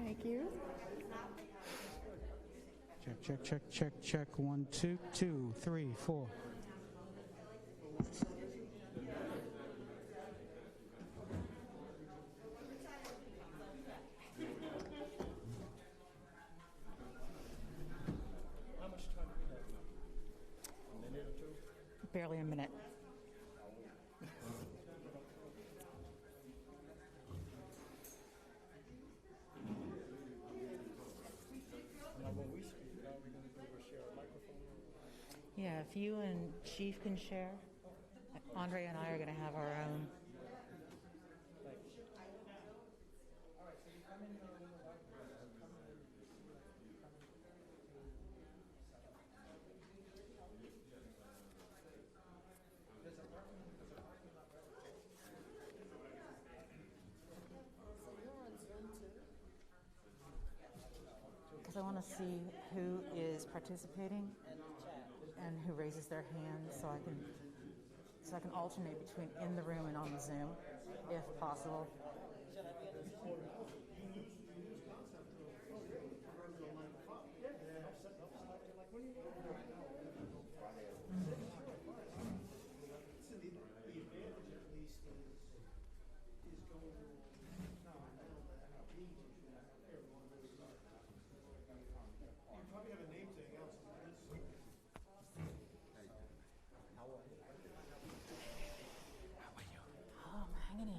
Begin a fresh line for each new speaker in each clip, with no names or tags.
Thank you.
Check, check, check, check, check. 1, 2, 2, 3, 4.
How much time do we have? A minute or two?
Barely a minute.
Now, when we speak, how are we going to do? We'll share a microphone?
Yeah, if you and Chief can share, Andre and I are going to have our own. Because I want to see who is participating and who raises their hand, so I can alternate between in the room and on the Zoom, if possible. Oh, I'm hanging in.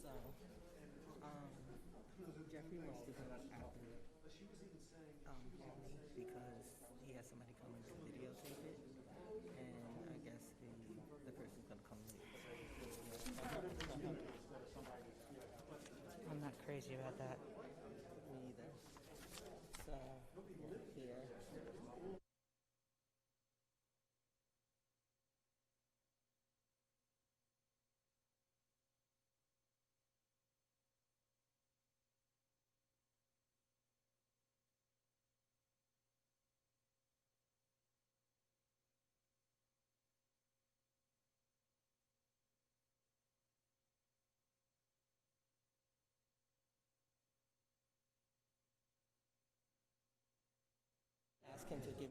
So, Jeffrey wants to go after because he has somebody coming to videotape it, and I guess the person's gonna come late.
I'm not crazy about that.
Me either. So, here. Ask him to give.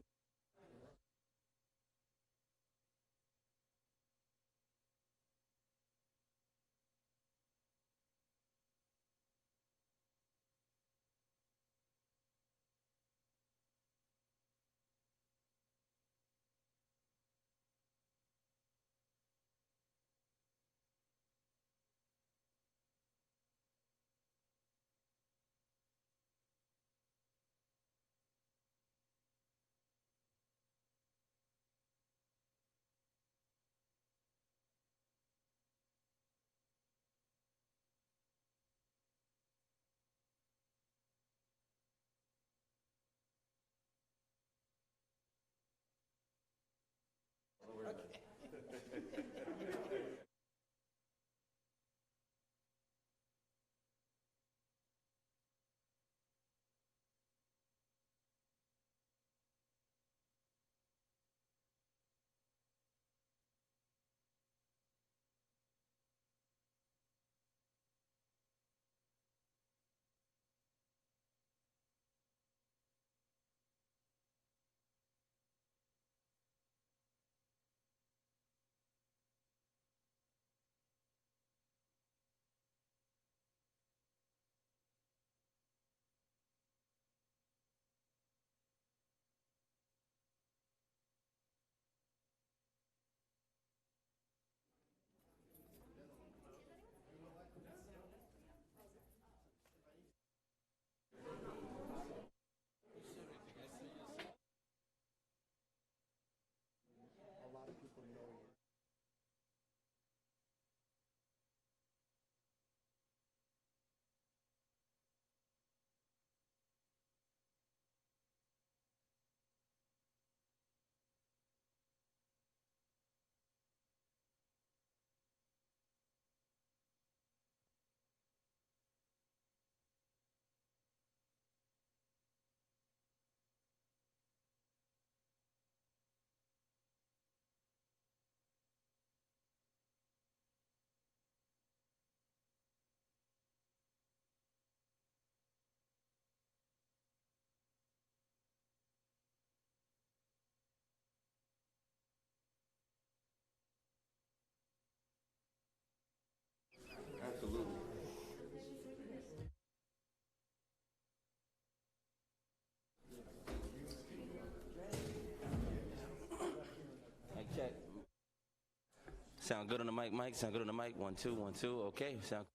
Sound good on the mic, Mike? Sound good on the mic? 1, 2, 1, 2. Okay, sound.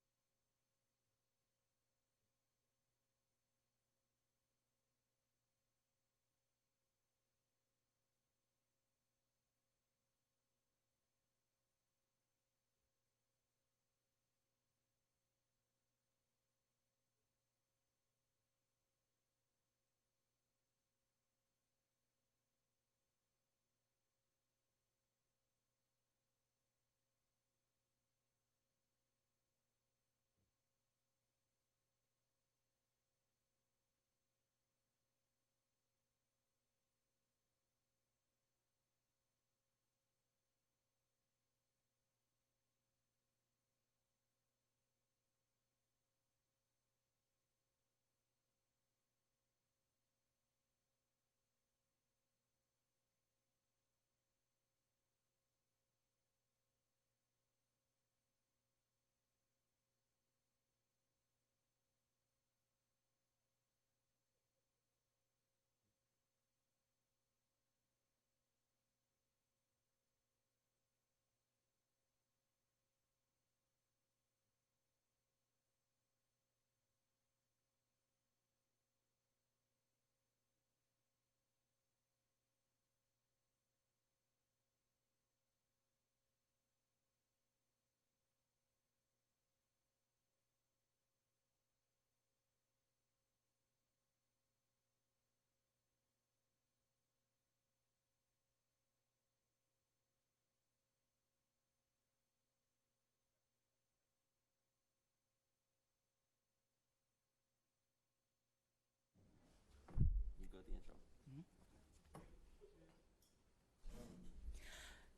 You got the intro.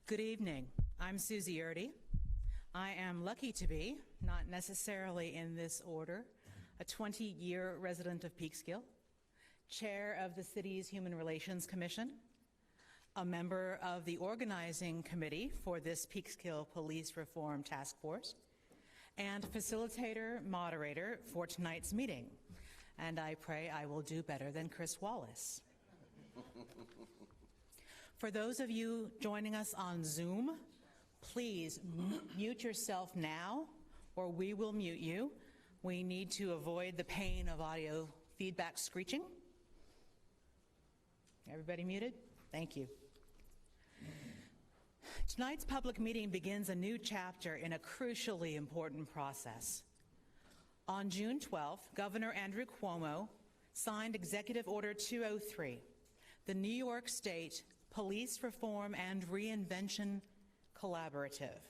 Good evening. I'm Susie Erdy. I am lucky to be, not necessarily in this order, a 20-year resident of Peekskill, chair of the city's Human Relations Commission, a member of the organizing committee for this Peekskill Police Reform Task Force, and facilitator moderator for tonight's meeting. And I pray I will do better than Chris Wallace. For those of you joining us on Zoom, please mute yourself now or we will mute you. We need to avoid the pain of audio feedback screeching. Everybody muted? Thank you. Tonight's public meeting begins a new chapter in a crucially important process. On June 12th, Governor Andrew Cuomo signed Executive Order 203, the New York State Police Reform and Reinvention Collaborative,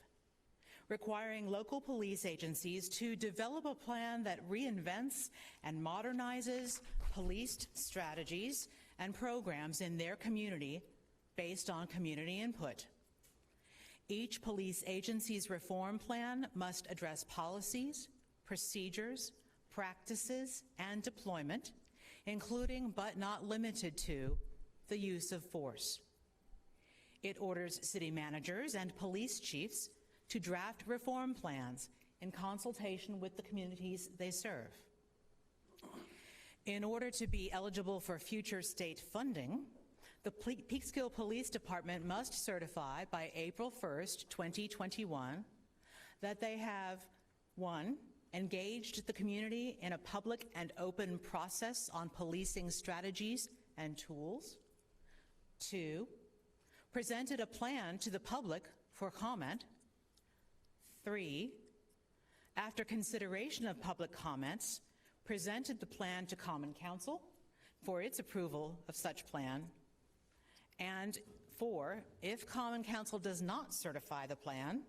requiring local police agencies to develop a plan that reinvents and modernizes police strategies and programs in their community based on community input. Each police agency's reform plan must address policies, procedures, practices, and deployment, including but not limited to the use of force. It orders city managers and police chiefs to draft reform plans in consultation with the communities they serve. In order to be eligible for future state funding, the Peekskill Police Department must certify by April 1st, 2021, that they have, 1, engaged the community in a public and open process on policing strategies and tools, 2, presented a plan to the public for comment, 3, after consideration of public comments, presented the plan to Common Council for its approval of such plan, and 4, if Common Council does not certify the plan,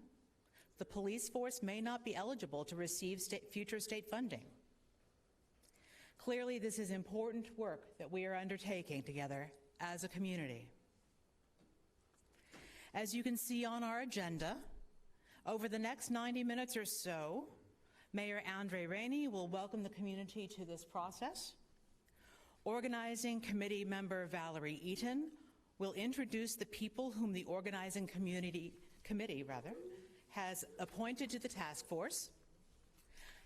the police force may not be eligible to receive future state funding. Clearly, this is important work that we are undertaking together as a community. As you can see on our agenda, over the next 90 minutes or so, Mayor Andre Rainey will welcome the community to this process. Organizing Committee member Valerie Eaton will introduce the people whom the Organizing Committee has appointed to the task force.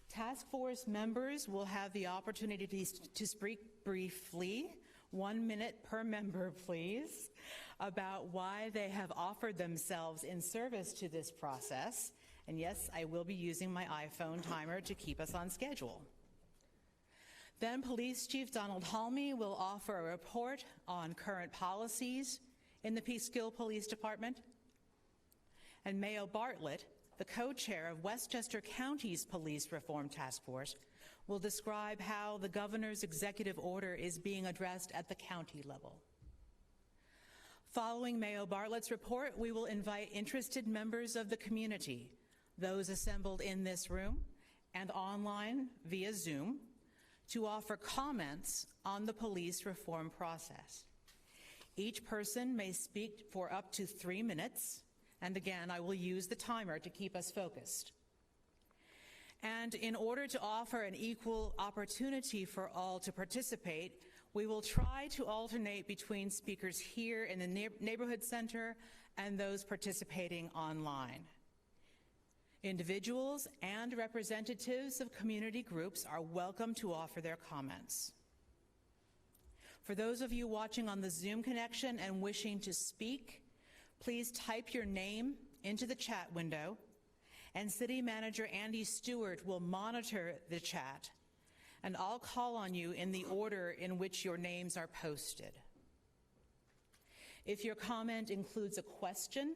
Task force members will have the opportunity to speak briefly, 1 minute per member, please, about why they have offered themselves in service to this process. And yes, I will be using my iPhone timer to keep us on schedule. Then Police Chief Donald Halmy will offer a report on current policies in the Peekskill Police Department. And Mayo Bartlett, the co-chair of Westchester County's Police Reform Task Force, will describe how the governor's executive order is being addressed at the county level. Following Mayo Bartlett's report, we will invite interested members of the community, those assembled in this room and online via Zoom, to offer comments on the police reform process. Each person may speak for up to 3 minutes, and again, I will use the timer to keep us focused. And in order to offer an equal opportunity for all to participate, we will try to alternate between speakers here in the neighborhood center and those participating online. Individuals and representatives of community groups are welcome to offer their comments. For those of you watching on the Zoom connection and wishing to speak, please type your name into the chat window, and City Manager Andy Stewart will monitor the chat, and I'll call on you in the order in which your names are posted. If your comment includes a question,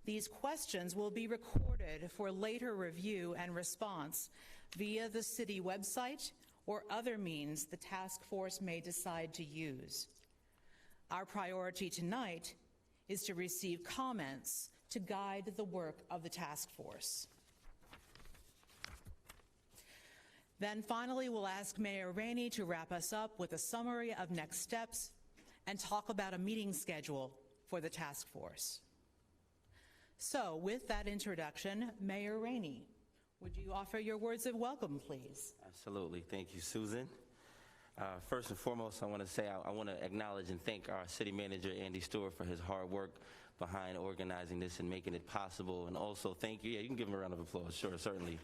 these questions will be recorded for later review and response via the city website or other means the task force may decide to use. Our priority tonight is to receive comments to guide the work of the task force. Then finally, we'll ask Mayor Rainey to wrap us up with a summary of next steps and talk about a meeting schedule for the task force. So with that introduction, Mayor Rainey, would you offer your words of welcome, please?
Absolutely. Thank you, Susan. First and foremost, I want to say I want to acknowledge and thank our city manager, Andy Stewart, for his hard work behind organizing this and making it possible. And also thank you. Yeah, you can give him a round of applause. Sure, certainly.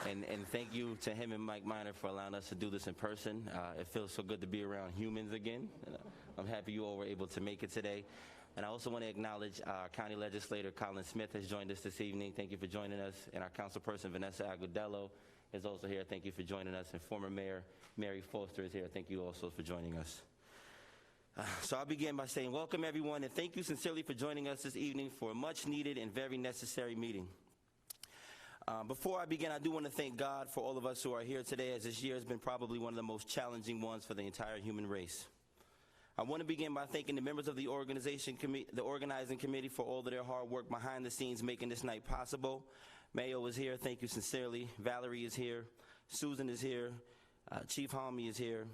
And thank you to him and Mike Miner for allowing us to do this in person. It feels so good to be around humans again. I'm happy you all were able to make it today. And I also want to acknowledge our county legislator, Colin Smith, has joined us this evening. Thank you for joining us. And our councilperson, Vanessa Agudelo, is also here. Thank you for joining us. And former Mayor Mary Foster is here. Thank you also for joining us. So I'll begin by saying welcome, everyone, and thank you sincerely for joining us this evening for a much-needed and very necessary meeting. Before I begin, I do want to thank God for all of us who are here today, as this year has been probably one of the most challenging ones for the entire human race. I want to begin by thanking the members of the organizing committee for all of their hard work behind the scenes making this night possible. Mayo is here. Thank you sincerely. Valerie is here. Susan is here. Chief Halmy is here.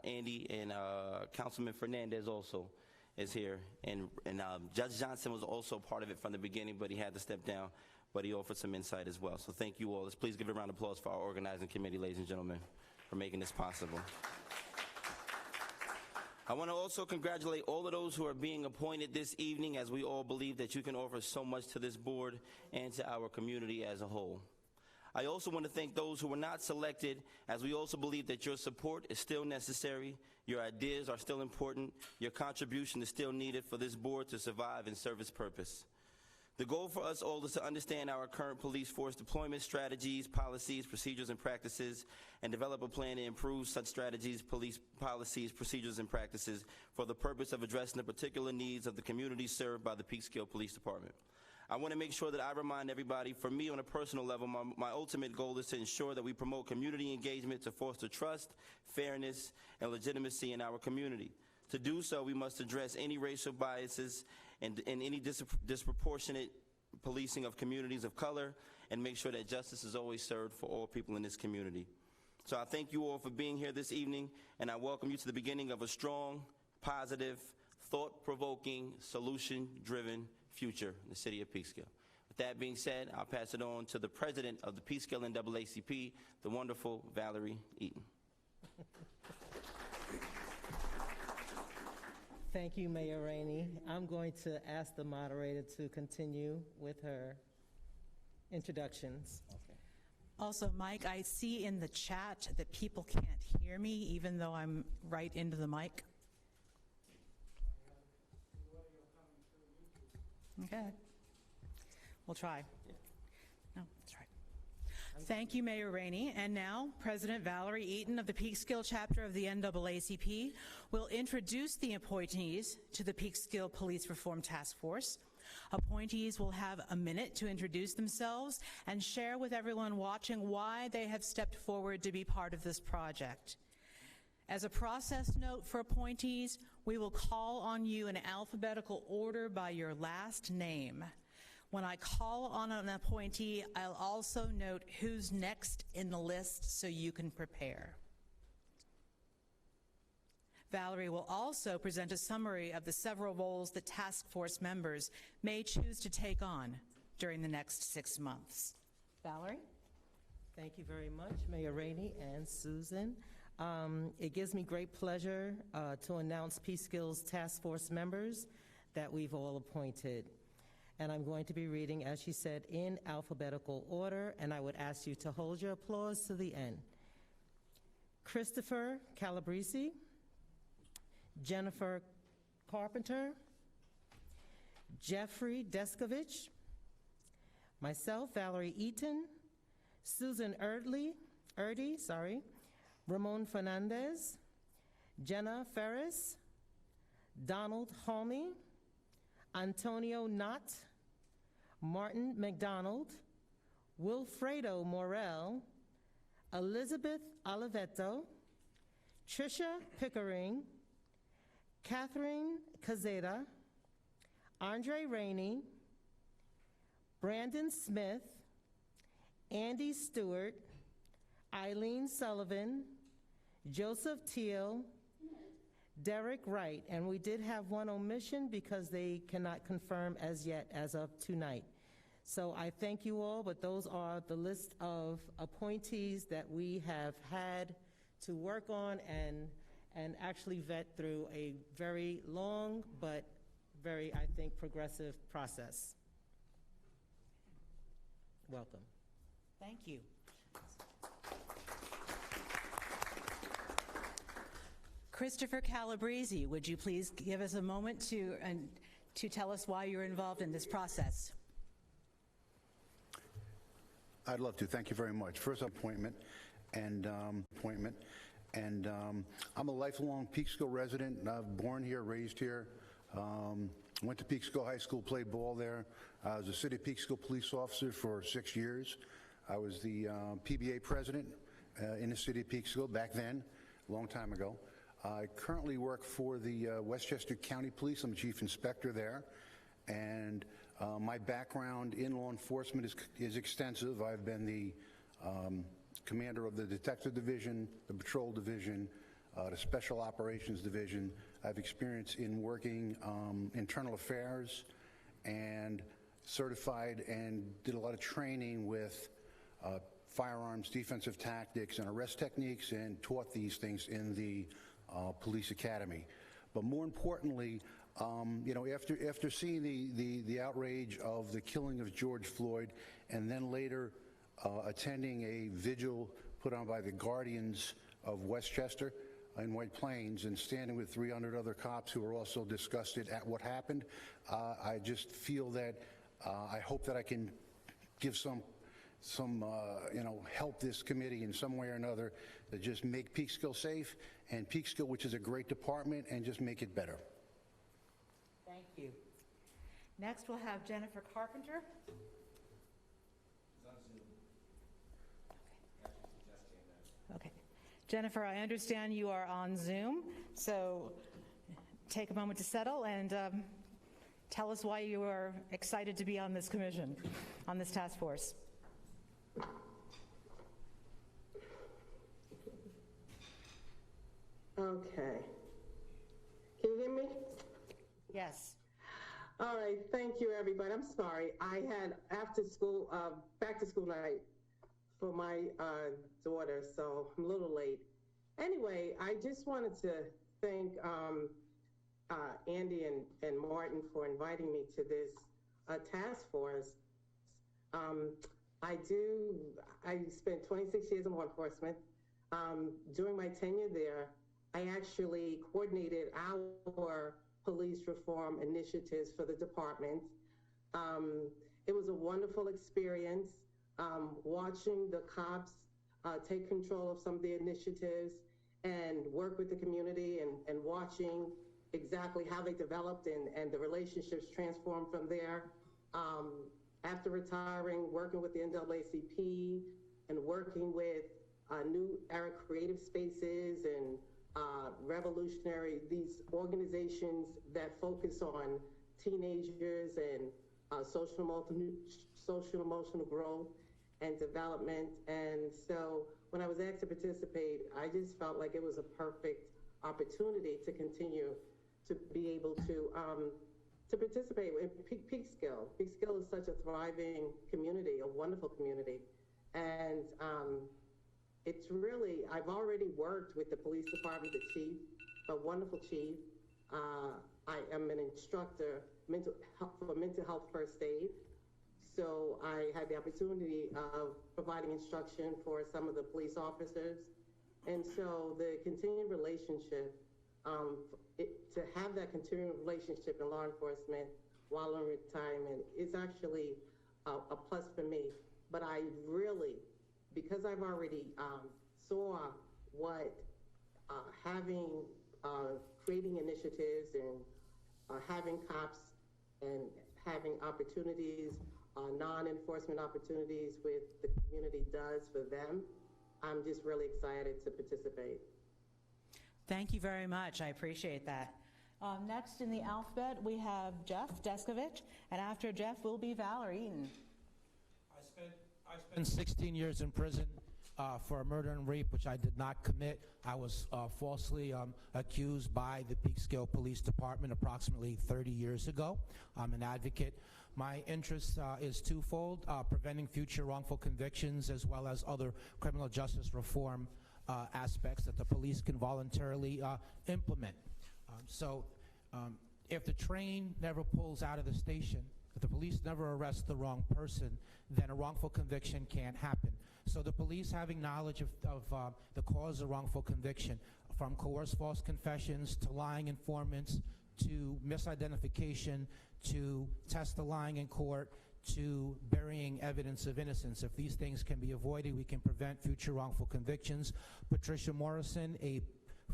Andy and Councilman Fernandez also is here. And Judge Johnson was also part of it from the beginning, but he had to step down. But he offered some insight as well. So thank you all. Let's please give a round of applause for our organizing committee, ladies and gentlemen, for making this possible. I want to also congratulate all of those who are being appointed this evening, as we all believe that you can offer so much to this board and to our community as a whole. I also want to thank those who were not selected, as we also believe that your support is still necessary, your ideas are still important, your contribution is still needed for this board to survive and serve its purpose. The goal for us all is to understand our current police force deployment strategies, policies, procedures, and practices, and develop a plan to improve such strategies, police policies, procedures, and practices for the purpose of addressing the particular needs of the community served by the Peekskill Police Department. I want to make sure that I remind everybody, for me on a personal level, my ultimate goal is to ensure that we promote community engagement to foster trust, fairness, and legitimacy in our community. To do so, we must address any racial biases and any disproportionate policing of communities of color, and make sure that justice is always served for all people in this community. So I thank you all for being here this evening, and I welcome you to the beginning of a strong, positive, thought-provoking, solution-driven future in the city of Peekskill. With that being said, I'll pass it on to the president of the Peekskill NAACP, the wonderful Valerie Eaton.
Thank you, Mayor Rainey. I'm going to ask the moderator to continue with her introductions.
Also, Mike, I see in the chat that people can't hear me even though I'm right into the mic. Okay. We'll try. No, that's right. Thank you, Mayor Rainey. And now, President Valerie Eaton of the Peekskill chapter of the NAACP will introduce the appointees to the Peekskill Police Reform Task Force. Appointees will have a minute to introduce themselves and share with everyone watching why they have stepped forward to be part of this project. As a process note for appointees, we will call on you in alphabetical order by your last name. When I call on an appointee, I'll also note who's next in the list so you can prepare. Valerie will also present a summary of the several roles that task force members may choose to take on during the next 6 months. Valerie?
Thank you very much, Mayor Rainey and Susan. It gives me great pleasure to announce Peekskill's task force members that we've all appointed. And I'm going to be reading, as she said, in alphabetical order, and I would ask you to hold your applause to the end. Christopher Calabrese, Jennifer Carpenter, Jeffrey Deskovich, myself, Valerie Eaton, Susan Erddy, Ramon Fernandez, Jenna Ferris, Donald Halmy, Antonio Knott, Martin McDonald, Wilfredo Morel, Elizabeth Oliveto, Tricia Pickering, Catherine Cazeta, Andre Rainey, Brandon Smith, Andy Stewart, Eileen Sullivan, Joseph Teal, Derek Wright, and we did have one omission because they cannot confirm as yet as of tonight. So I thank you all, but those are the list of appointees that we have had to work on and actually vet through a very long but very, I think, progressive process. Welcome.
Thank you. Christopher Calabrese, would you please give us a moment to tell us why you're involved in this process?
I'd love to. Thank you very much. First appointment, and I'm a lifelong Peekskill resident. Born here, raised here. Went to Peekskill High School, played ball there. I was a City of Peekskill police officer for 6 years. I was the PBA president in the City of Peekskill back then, a long time ago. I currently work for the Westchester County Police. I'm chief inspector there, and my background in law enforcement is extensive. I've been the commander of the detective division, the patrol division, the special operations division. I've experience in working internal affairs and certified and did a lot of training with firearms, defensive tactics, and arrest techniques, and taught these things in the police academy. But more importantly, you know, after seeing the outrage of the killing of George Floyd, and then later attending a vigil put on by the Guardians of Westchester in White Plains, and standing with 300 other cops who were also disgusted at what happened, I just feel that I hope that I can give some you know, help this committee in some way or another to just make Peekskill safe, and Peekskill, which is a great department, and just make it better.
Thank you. Next, we'll have Jennifer Carpenter. Okay. Jennifer, I understand you are on Zoom, so take a moment to settle and tell us why you are excited to be on this commission, on this task force.
Okay. Can you hear me?
Yes.
All right. Thank you, everybody. I'm sorry. I had after school, back to school night for my daughter, so I'm a little late. Anyway, I just wanted to thank Andy and Martin for inviting me to this task force. I spent 26 years in law enforcement. During my tenure there, I actually coordinated our police reform initiatives for the department. It was a wonderful experience watching the cops take control of some of the initiatives and work with the community and watching exactly how they developed and the relationships transformed from there. After retiring, working with the NAACP and working with New Era Creative Spaces and Revolutionary, these organizations that focus on teenagers and social emotional growth and development. And so when I was asked to participate, I just felt like it was a perfect opportunity to continue to be able to participate in Peekskill. Peekskill is such a thriving community, a wonderful community. And it's really, I've already worked with the police department, the chief, a wonderful chief. I am an instructor for mental health first aid. So I had the opportunity of providing instruction for some of the police officers. And so the continuing relationship, to have that continuing relationship in law enforcement while in retirement is actually a plus for me. But I really, because I've already saw what creating initiatives and having cops and having opportunities, non-enforcement opportunities with the community does for them, I'm just really excited to participate.
Thank you very much. I appreciate that. Next in the alphabet, we have Jeff Deskovich, and after Jeff will be Valerie Eaton.
I spent 16 years in prison for a murder and rape, which I did not commit. I was falsely accused by the Peekskill Police Department approximately 30 years ago. I'm an advocate. My interest is twofold, preventing future wrongful convictions as well as other criminal justice reform aspects that the police can voluntarily implement. If the train never pulls out of the station, if the police never arrest the wrong person, then a wrongful conviction can't happen. So the police having knowledge of the cause of wrongful conviction, from coerced false confessions to lying informants to misidentification to testifying in court to burying evidence of innocence. If these things can be avoided, we can prevent future wrongful convictions. Patricia Morrison, a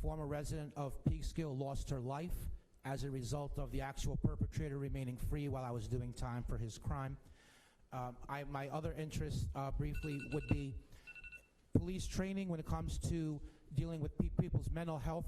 former resident of Peekskill, lost her life as a result of the actual perpetrator remaining free while I was doing time for his crime. My other interest, briefly, would be police training when it comes to dealing with people's mental health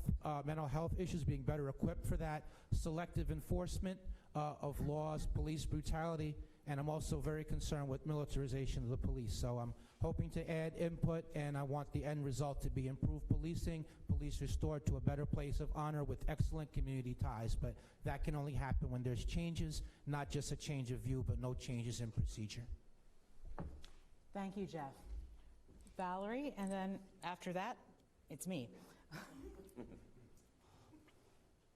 issues, being better equipped for that, selective enforcement of laws, police brutality, and I'm also very concerned with militarization of the police. So I'm hoping to add input, and I want the end result to be improved policing, police restored to a better place of honor with excellent community ties. But that can only happen when there's changes, not just a change of view, but no changes in procedure.
Thank you, Jeff. Valerie, and then after that, it's me.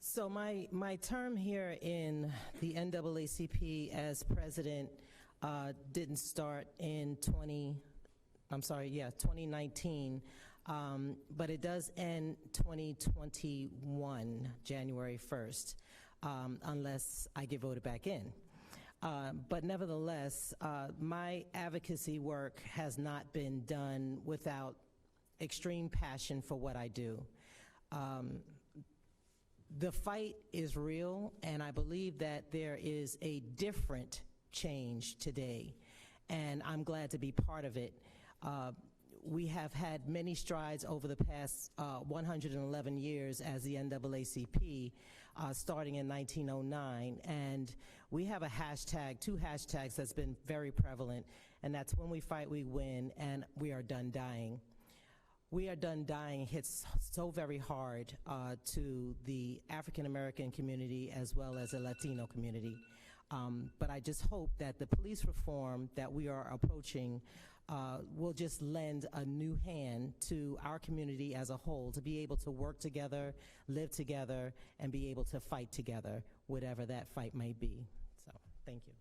So my term here in the NAACP as president didn't start in 2019, but it does end 2021, January 1st, unless I get voted back in. But nevertheless, my advocacy work has not been done without extreme passion for what I do. The fight is real, and I believe that there is a different change today, and I'm glad to be part of it. We have had many strides over the past 111 years as the NAACP, starting in 1909, and we have a hashtag, two hashtags that's been very prevalent, and that's when we fight, we win, and we are done dying. We are done dying hits so very hard to the African American community as well as the Latino community. But I just hope that the police reform that we are approaching will just lend a new hand to our community as a whole to be able to work together, live together, and be able to fight together, whatever that fight may be. So, thank you.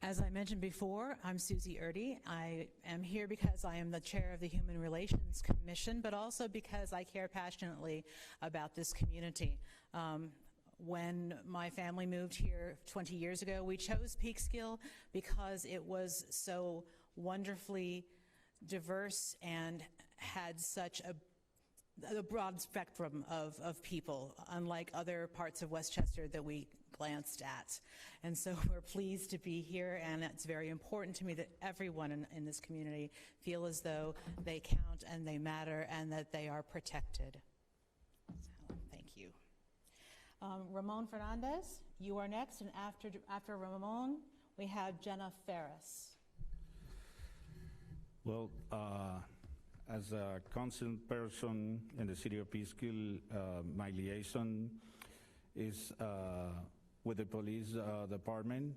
As I mentioned before, I'm Susie Erdy. I am here because I am the chair of the Human Relations Commission, but also because I care passionately about this community. When my family moved here 20 years ago, we chose Peekskill because it was so wonderfully diverse and had such a broad spectrum of people, unlike other parts of Westchester that we glanced at. And so we're pleased to be here, and it's very important to me that everyone in this community feel as though they count and they matter and that they are protected. So, thank you. Ramon Fernandez, you are next, and after Ramon, we have Jenna Ferris.
Well, as a council person in the city of Peekskill, my liaison is with the police department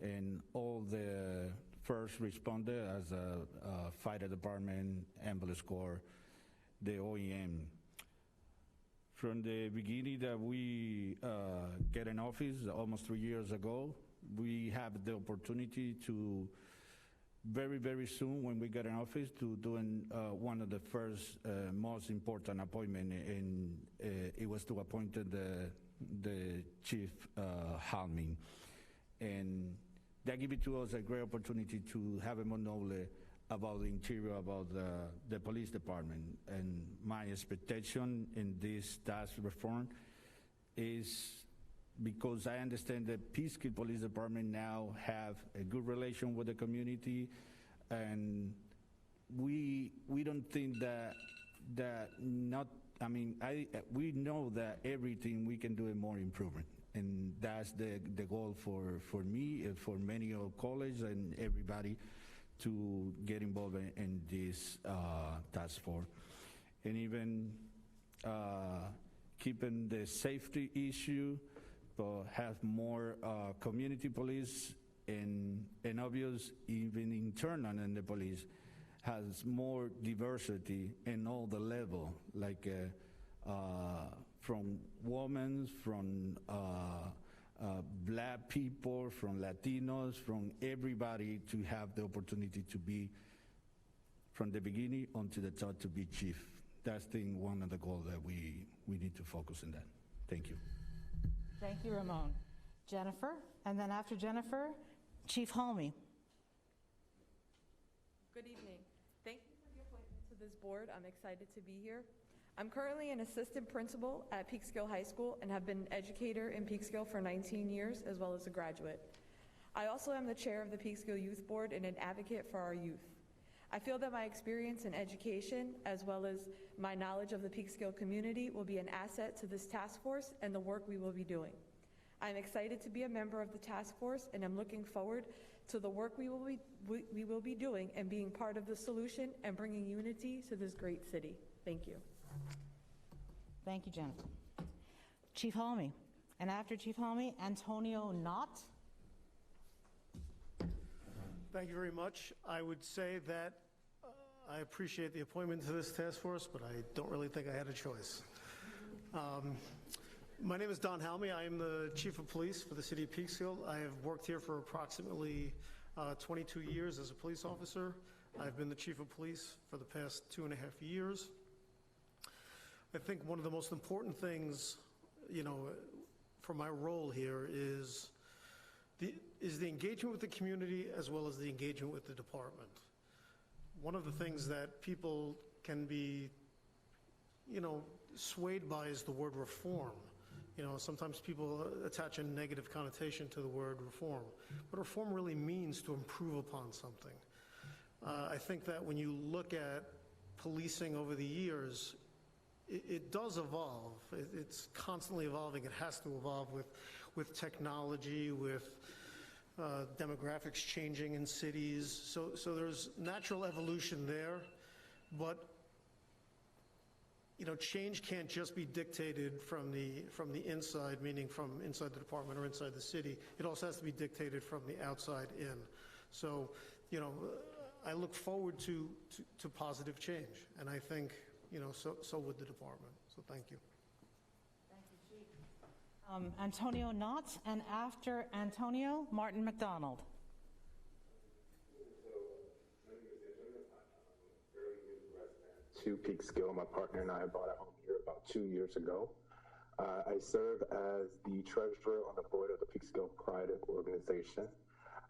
and all the first responder as a fire department, ambulance corps, the OEM. From the beginning that we get in office, almost 3 years ago, we have the opportunity to very, very soon when we get in office to doing one of the first most important appointment, and it was to appoint the Chief Halming. And that gave it to us a great opportunity to have more knowledge about the interior, about the police department. And my expectation in this task reform is, because I understand that Peekskill Police Department now have a good relation with the community, and we don't think that not, I mean, we know that everything we can do a more improvement, and that's the goal for me and for many of college and everybody to get involved in this task force. And even keeping the safety issue, but have more community police, and obvious even internal in the police has more diversity in all the level, like from women, from black people, from Latinos, from everybody, to have the opportunity to be from the beginning onto the top to be chief. That's one of the goals that we need to focus on that. Thank you.
Thank you, Ramon. Jennifer, and then after Jennifer, Chief Halmy.
Good evening. Thank you for the appointment to this board. I'm excited to be here. I'm currently an assistant principal at Peekskill High School and have been an educator in Peekskill for 19 years, as well as a graduate. I also am the chair of the Peekskill Youth Board and an advocate for our youth. I feel that my experience in education, as well as my knowledge of the Peekskill community, will be an asset to this task force and the work we will be doing. I'm excited to be a member of the task force, and I'm looking forward to the work we will be doing and being part of the solution and bringing unity to this great city. Thank you.
Thank you, Jennifer. Chief Halmy, and after Chief Halmy, Antonio Knott.
Thank you very much. I would say that I appreciate the appointment to this task force, but I don't really think I had a choice. My name is Don Halmy. I am the Chief of Police for the City of Peekskill. I have worked here for approximately 22 years as a police officer. I've been the Chief of Police for the past 2.5 years. I think one of the most important things, for my role here is the engagement with the community as well as the engagement with the department. One of the things that people can be, swayed by is the word reform. Sometimes people attach a negative connotation to the word reform, but reform really means to improve upon something. I think that when you look at policing over the years, it does evolve. It's constantly evolving. It has to evolve with technology, with demographics changing in cities. So there's natural evolution there, but change can't just be dictated from the inside, meaning from inside the department or inside the city. It also has to be dictated from the outside in. So, I look forward to positive change, and I think, so would the department. So thank you.
Thank you, Chief. Antonio Knott, and after Antonio, Martin McDonald.
To Peekskill. My partner and I bought a home here about 2 years ago. I serve as the treasurer on the board of the Peekskill Pride organization.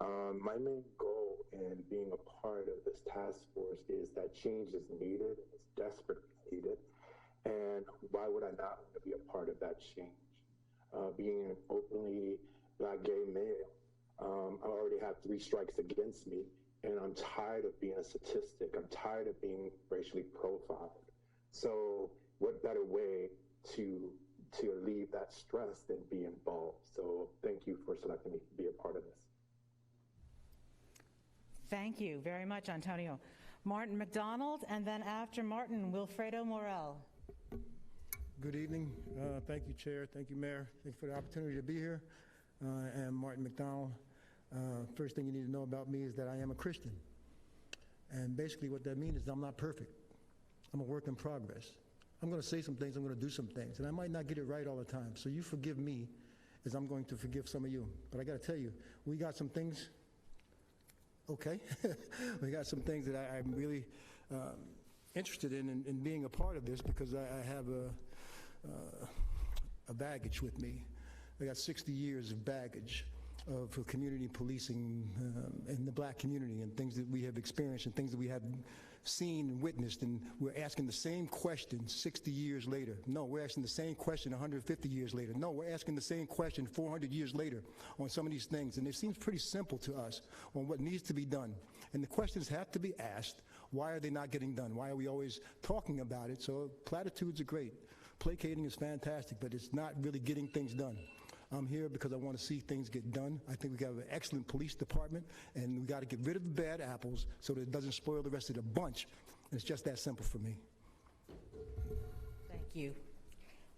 My main goal in being a part of this task force is that change is needed, it's desperately needed, and why would I not want to be a part of that change? Being an openly Black gay male, I already have 3 strikes against me, and I'm tired of being a statistic. I'm tired of being racially profiled. So what better way to alleviate that stress than be involved? So thank you for selecting me to be a part of this.
Thank you very much, Antonio. Martin McDonald, and then after Martin, Wilfredo Morel.
Good evening. Thank you, Chair. Thank you, Mayor. Thank you for the opportunity to be here. I am Martin McDonald. First thing you need to know about me is that I am a Christian. And basically what that means is I'm not perfect. I'm a work in progress. I'm going to say some things, I'm going to do some things, and I might not get it right all the time. So you forgive me as I'm going to forgive some of you. But I got to tell you, we got some things, okay? We got some things that I'm really interested in being a part of this, because I have a baggage with me. I got 60 years of baggage of community policing in the Black community, and things that we have experienced and things that we have seen and witnessed, and we're asking the same question 60 years later. No, we're asking the same question 150 years later. No, we're asking the same question 400 years later on some of these things, and it seems pretty simple to us on what needs to be done. And the questions have to be asked. Why are they not getting done? Why are we always talking about it? So platitudes are great. Placating is fantastic, but it's not really getting things done. I'm here because I want to see things get done. I think we have an excellent police department, and we got to get rid of the bad apples so that it doesn't spoil the rest of the bunch. And it's just that simple for me.
Thank you.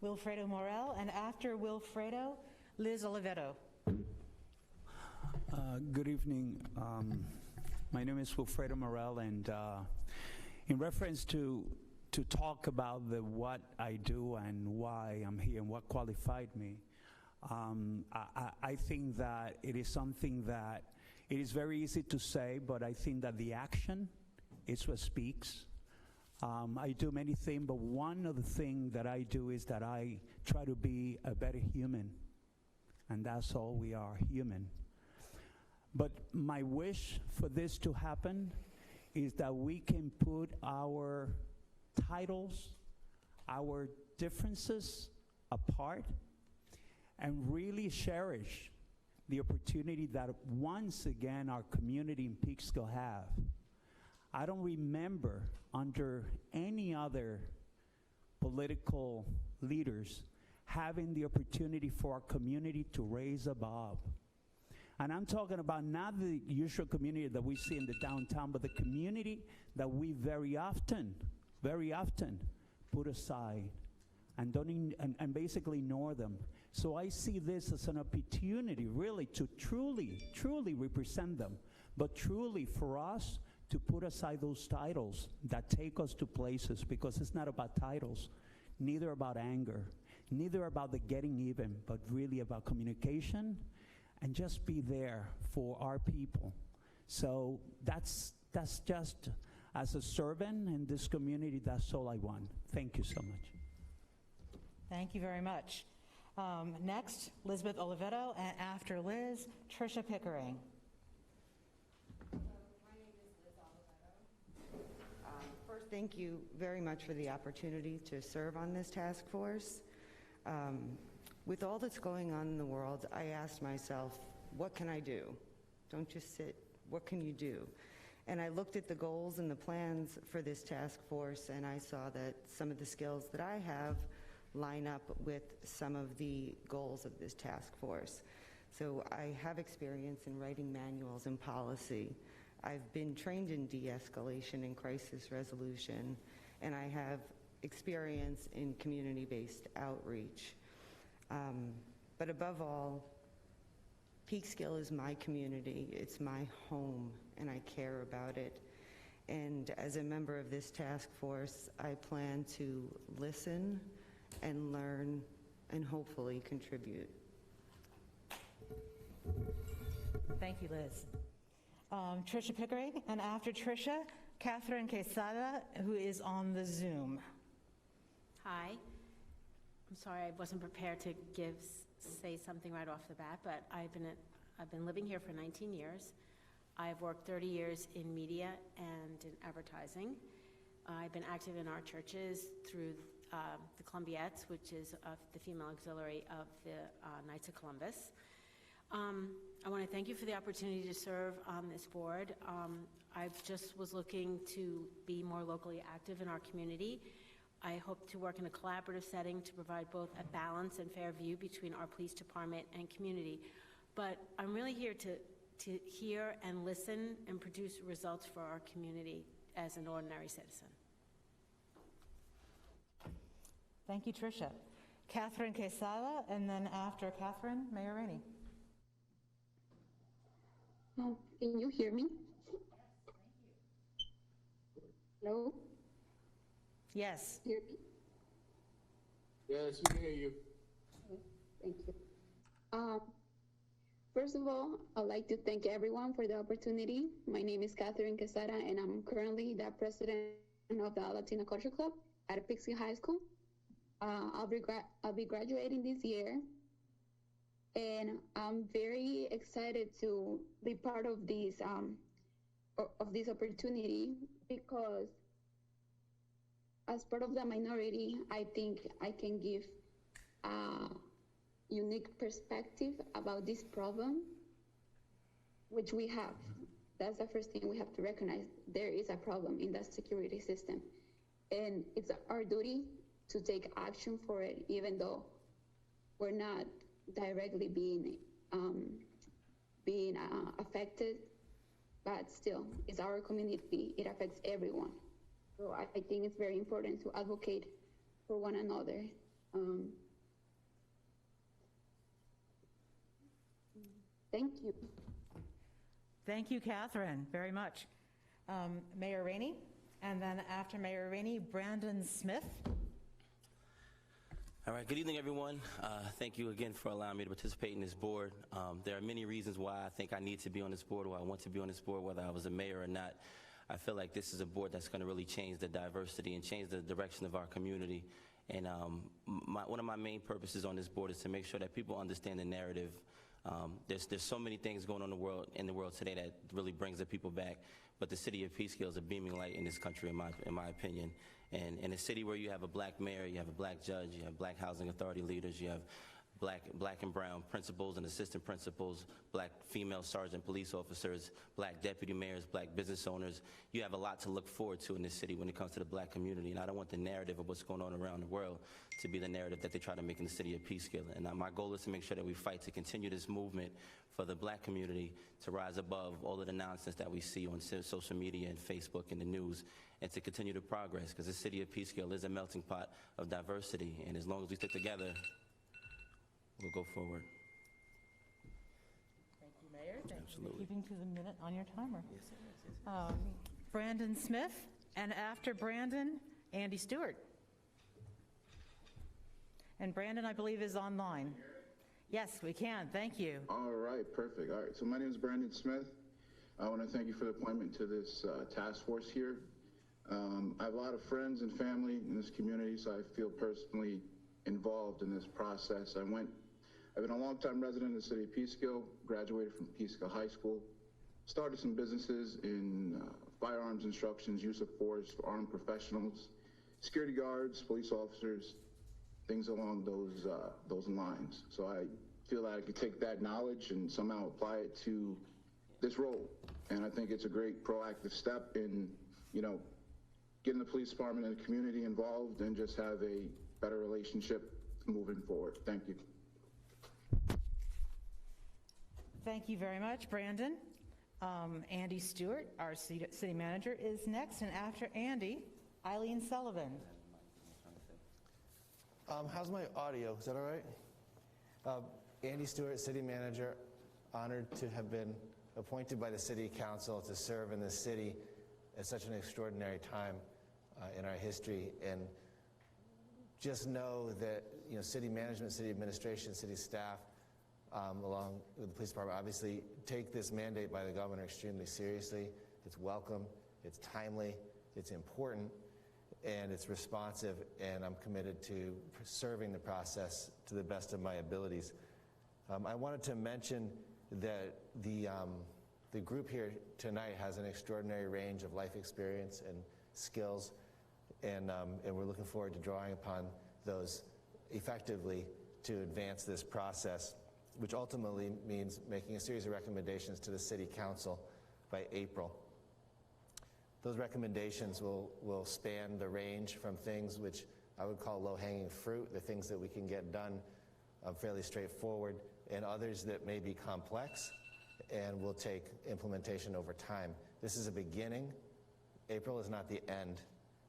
Wilfredo Morel, and after Wilfredo, Liz Oliveto.
Good evening. My name is Wilfredo Morel, and in reference to talk about what I do and why I'm here and what qualified me, I think that it is something that it is very easy to say, but I think that the action is what speaks. I do many things, but one of the things that I do is that I try to be a better human, and that's all we are, human. But my wish for this to happen is that we can put our titles, our differences apart, and really cherish the opportunity that once again our community in Peekskill have. I don't remember under any other political leaders having the opportunity for our community to raise above. And I'm talking about not the usual community that we see in the downtown, but the community that we very often put aside and and basically ignore them. So I see this as an opportunity really to truly represent them, but truly for us to put aside those titles that take us to places, because it's not about titles, neither about anger, neither about the getting even, but really about communication and just be there for our people. So that's just, as a servant in this community, that's all I want. Thank you so much.
Thank you very much. Next, Lisbeth Oliveto, and after Liz, Tricia Pickering.
My name is Liz Oliveto. First, thank you very much for the opportunity to serve on this task force. With all that's going on in the world, I asked myself, what can I do? Don't just sit, what can you do? And I looked at the goals and the plans for this task force, and I saw that some of the skills that I have line up with some of the goals of this task force. So I have experience in writing manuals and policy. I've been trained in de-escalation and crisis resolution, and I have experience in community-based outreach. But above all, Peekskill is my community, it's my home, and I care about it. And as a member of this task force, I plan to listen and learn and hopefully contribute.
Thank you, Liz. Tricia Pickering, and after Tricia, Catherine Quesada, who is on the Zoom.
Hi. I'm sorry, I wasn't prepared to say something right off the bat, but I've been living here for 19 years. I've worked 30 years in media and in advertising. I've been active in our churches through the Columbiettes, which is the female auxiliary of the Knights of Columbus. I want to thank you for the opportunity to serve on this board. I just was looking to be more locally active in our community. I hope to work in a collaborative setting to provide both a balanced and fair view between our police department and community. But I'm really here to hear and listen and produce results for our community as an ordinary citizen.
Thank you, Tricia. Catherine Quesada, and then after Catherine, Mayor Rainey.
Can you hear me? Hello?
Yes.
Hear me?
Yes, we can hear you.
Thank you. First of all, I'd like to thank everyone for the opportunity. My name is Catherine Quesada, and I'm currently the president of the Latina Culture Club at Peekskill High School. I'll be graduating this year, and I'm very excited to be part of this opportunity because as part of the minority, I think I can give a unique perspective about this problem, which we have. That's the first thing we have to recognize. There is a problem in the security system, and it's our duty to take action for it, even though we're not directly being affected, but still, it's our community. It affects everyone. So I think it's very important to advocate for one another. Thank you.
Thank you, Catherine, very much. Mayor Rainey, and then after Mayor Rainey, Brandon Smith.
All right, good evening, everyone. Thank you again for allowing me to participate in this board. There are many reasons why I think I need to be on this board, or I want to be on this board, whether I was a mayor or not. I feel like this is a board that's going to really change the diversity and change the direction of our community. And one of my main purposes on this board is to make sure that people understand the narrative. There's so many things going on in the world today that really brings the people back. But the city of Peekskill is a beaming light in this country, in my opinion. And in a city where you have a black mayor, you have a black judge, you have black housing authority leaders, you have black and brown principals and assistant principals, black female sergeant police officers, black deputy mayors, black business owners. You have a lot to look forward to in this city when it comes to the black community. And I don't want the narrative of what's going on around the world to be the narrative that they try to make in the city of Peekskill. And my goal is to make sure that we fight to continue this movement for the black community to rise above all of the nonsense that we see on social media and Facebook and the news, and to continue to progress, because the city of Peekskill is a melting pot of diversity. And as long as we stick together, we'll go forward.
Thank you, Mayor. Thank
Absolutely.
you for keeping to the minute on your timer. Yes. Brandon Smith, and after Brandon, Andy Stewart. And Brandon, I believe, is online. Yes, we can. Thank you.
All right, perfect. All right, so my name is Brandon Smith. I want to thank you for the appointment to this task force here. I have a lot of friends and family in this community, so I feel personally involved in this process. I've been a long-time resident of the city of Peekskill, graduated from Peekskill High School, started some businesses in firearms instructions, use of force for armed professionals, security guards, police officers, things along those lines. So I feel that I could take that knowledge and somehow apply it to this role. And I think it's a great proactive step in, getting the police department and the community involved and just have a better relationship moving forward. Thank you.
Thank you very much, Brandon. Andy Stewart, our city manager, is next, and after Andy, Eileen Sullivan.
How's my audio? Is that all right? Andy Stewart, city manager, honored to have been appointed by the city council to serve in this city at such an extraordinary time in our history. And just know that city management, city administration, city staff, along with the police department, obviously take this mandate by the governor extremely seriously. It's welcome, it's timely, it's important, and it's responsive, and I'm committed to serving the process to the best of my abilities. I wanted to mention that the group here tonight has an extraordinary range of life experience and skills, and we're looking forward to drawing upon those effectively to advance this process, which ultimately means making a series of recommendations to the City Council by April. Those recommendations will span the range from things which I would call low-hanging fruit, the things that we can get done fairly straightforward, and others that may be complex and will take implementation over time. This is a beginning. April is not the end.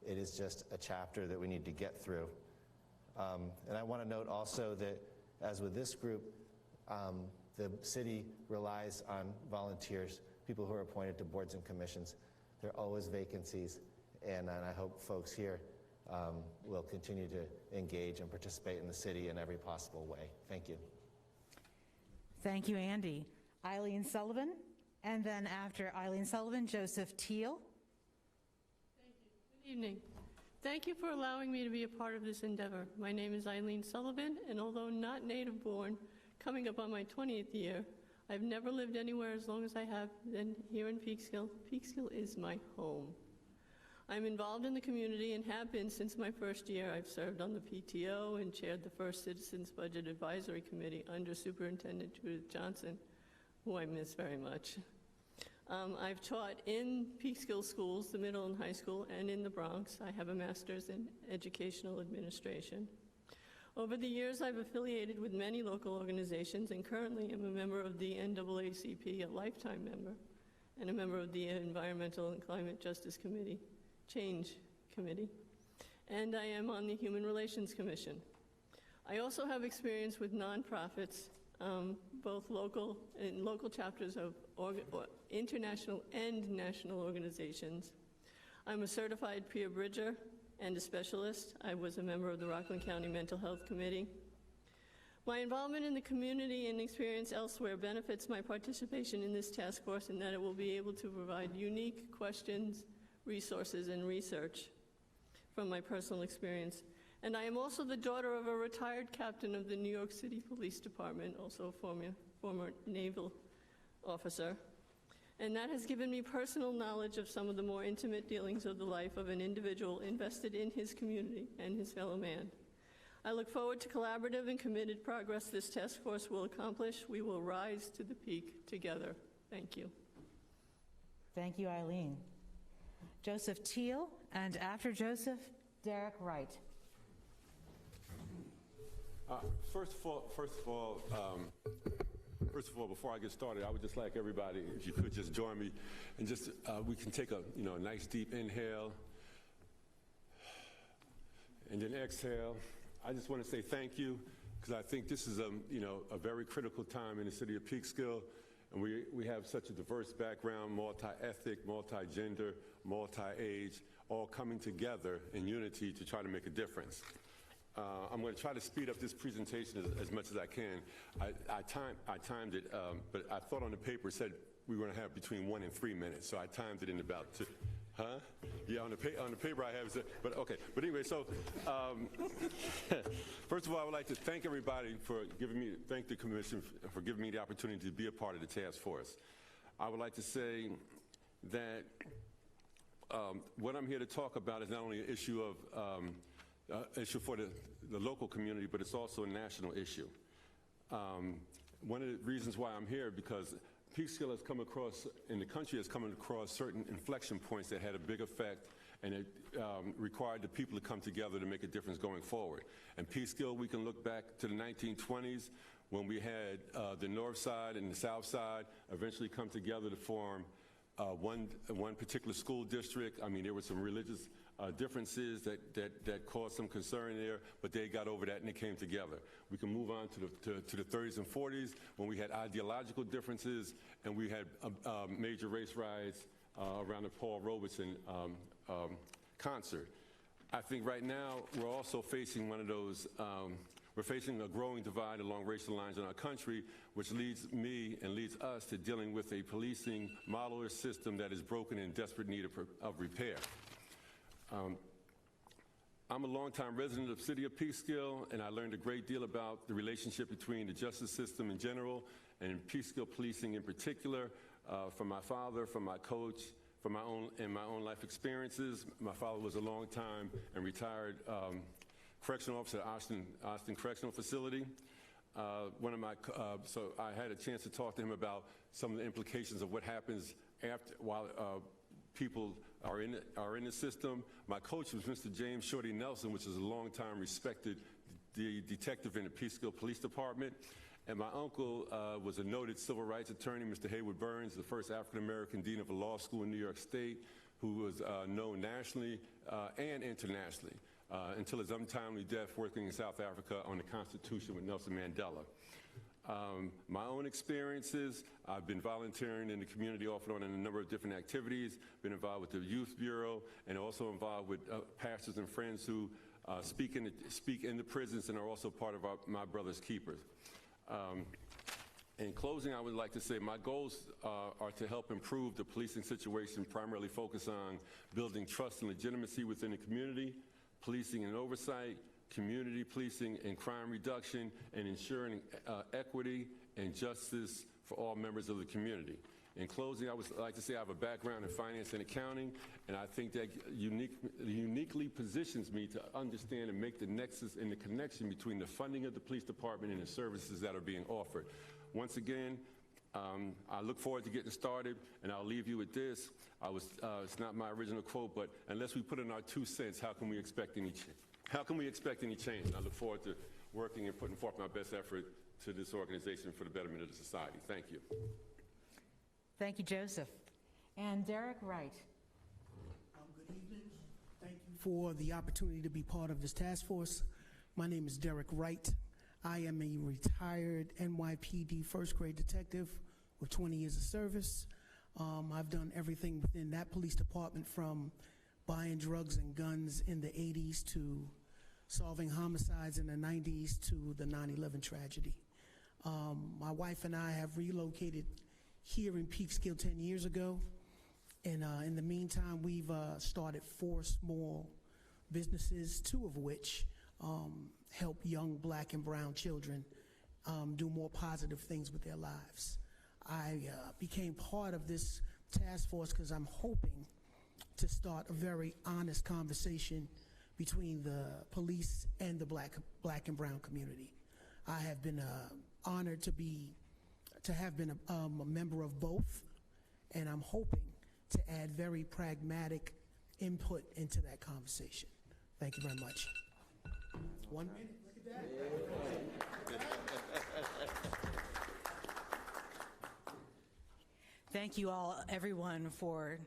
It is just a chapter that we need to get through. And I want to note also that, as with this group, the city relies on volunteers, people who are appointed to boards and commissions. There are always vacancies, and I hope folks here will continue to engage and participate in the city in every possible way. Thank you.
Thank you, Andy. Eileen Sullivan, and then after Eileen Sullivan, Joseph Teal.
Good evening. Thank you for allowing me to be a part of this endeavor. My name is Eileen Sullivan, and although not native born, coming up on my 20th year, I've never lived anywhere as long as I have been here in Peekskill. Peekskill is my home. I'm involved in the community and have been since my first year. I've served on the PTO and chaired the first Citizens Budget Advisory Committee under Superintendent Judith Johnson, who I miss very much. I've taught in Peekskill schools, the middle and high school, and in the Bronx. I have a master's in educational administration. Over the years, I've affiliated with many local organizations and currently am a member of the NAACP, a lifetime member, and a member of the Environmental and Climate Justice Committee, Change Committee, and I am on the Human Relations Commission. I also have experience with nonprofits, both local chapters of international and national organizations. I'm a certified peer bridger and a specialist. I was a member of the Rockland County Mental Health Committee. My involvement in the community and experience elsewhere benefits my participation in this task force in that it will be able to provide unique questions, resources, and research from my personal experience. And I am also the daughter of a retired captain of the New York City Police Department, also a former naval officer. And that has given me personal knowledge of some of the more intimate dealings of the life of an individual invested in his community and his fellow man. I look forward to collaborative and committed progress this task force will accomplish. We will rise to the peak together. Thank you.
Thank you, Eileen. Joseph Teal, and after Joseph, Derek Wright.
First of all, before I get started, I would just like everybody, if you could just join me, and just we can take a nice deep inhale, and then exhale. I just want to say thank you, because I think this is a very critical time in the city of Peekskill, and we have such a diverse background, multi-ethnic, multi-gender, multi-age, all coming together in unity to try to make a difference. I'm going to try to speed up this presentation as much as I can. I timed it, but I thought on the paper it said we were going to have between 1 and 3 minutes, so I timed it in about 2. Huh? Yeah, on the paper I have it, but okay. But anyway, so first of all, I would like to thank everybody thank the commission for giving me the opportunity to be a part of the task force. I would like to say that what I'm here to talk about is not only an issue of issue for the local community, but it's also a national issue. One of the reasons why I'm here, because Peekskill has come across, and the country has come across certain inflection points that had a big effect, and it required the people to come together to make a difference going forward. And Peekskill, we can look back to the 1920s when we had the north side and the south side eventually come together to form one particular school district. I mean, there were some religious differences that caused some concern there, but they got over that and they came together. We can move on to the 30s and 40s when we had ideological differences and we had major race riots around the Paul Robeson concert. I think right now we're also facing one of those, we're facing a growing divide along racial lines in our country, which leads me and leads us to dealing with a policing model or system that is broken and in desperate need of repair. I'm a longtime resident of the city of Peekskill, and I learned a great deal about the relationship between the justice system in general and Peekskill policing in particular from my father, from my coach, from my own life experiences. My father was a long-time and retired correctional officer at Austin Correctional Facility. So I had a chance to talk to him about some of the implications of what happens while people are in the system. My coach was Mr. James Shorty Nelson, which is a long-time respected detective in the Peekskill Police Department. And my uncle was a noted civil rights attorney, Mr. Hayward Burns, the first African-American dean of a law school in New York State, who was known nationally and internationally until his untimely death working in South Africa on the Constitution with Nelson Mandela. My own experiences, I've been volunteering in the community off and on in a number of different activities, been involved with the Youth Bureau, and also involved with pastors and friends who speak in the prisons and are also part of My Brother's Keepers. In closing, I would like to say my goals are to help improve the policing situation, primarily focus on building trust and legitimacy within the community, policing and oversight, community policing and crime reduction, and ensuring equity and justice for all members of the community. In closing, I would like to say I have a background in finance and accounting, and I think that uniquely positions me to understand and make the nexus and the connection between the funding of the police department and the services that are being offered. Once again, I look forward to getting started, and I'll leave you with this. It's not my original quote, but unless we put in our 2 cents, how can we expect any change? How can we expect any change? And I look forward to working and putting forth my best effort to this organization for the betterment of the society. Thank you.
Thank you, Joseph. And Derek Wright.
Good evening. Thank you for the opportunity to be part of this task force. My name is Derek Wright. I am a retired NYPD first grade detective with 20 years of service. I've done everything within that police department, from buying drugs and guns in the 80s to solving homicides in the 90s to the 9/11 tragedy. My wife and I have relocated here in Peekskill 10 years ago, and in the meantime, we've started 4 small businesses, 2 of which help young black and brown children do more positive things with their lives. I became part of this task force because I'm hoping to start a very honest conversation between the police and the black and brown community. I have been honored to have been a member of both, and I'm hoping to add very pragmatic input into that conversation. Thank you very much. 1 minute, look at that.
Thank you all, everyone, for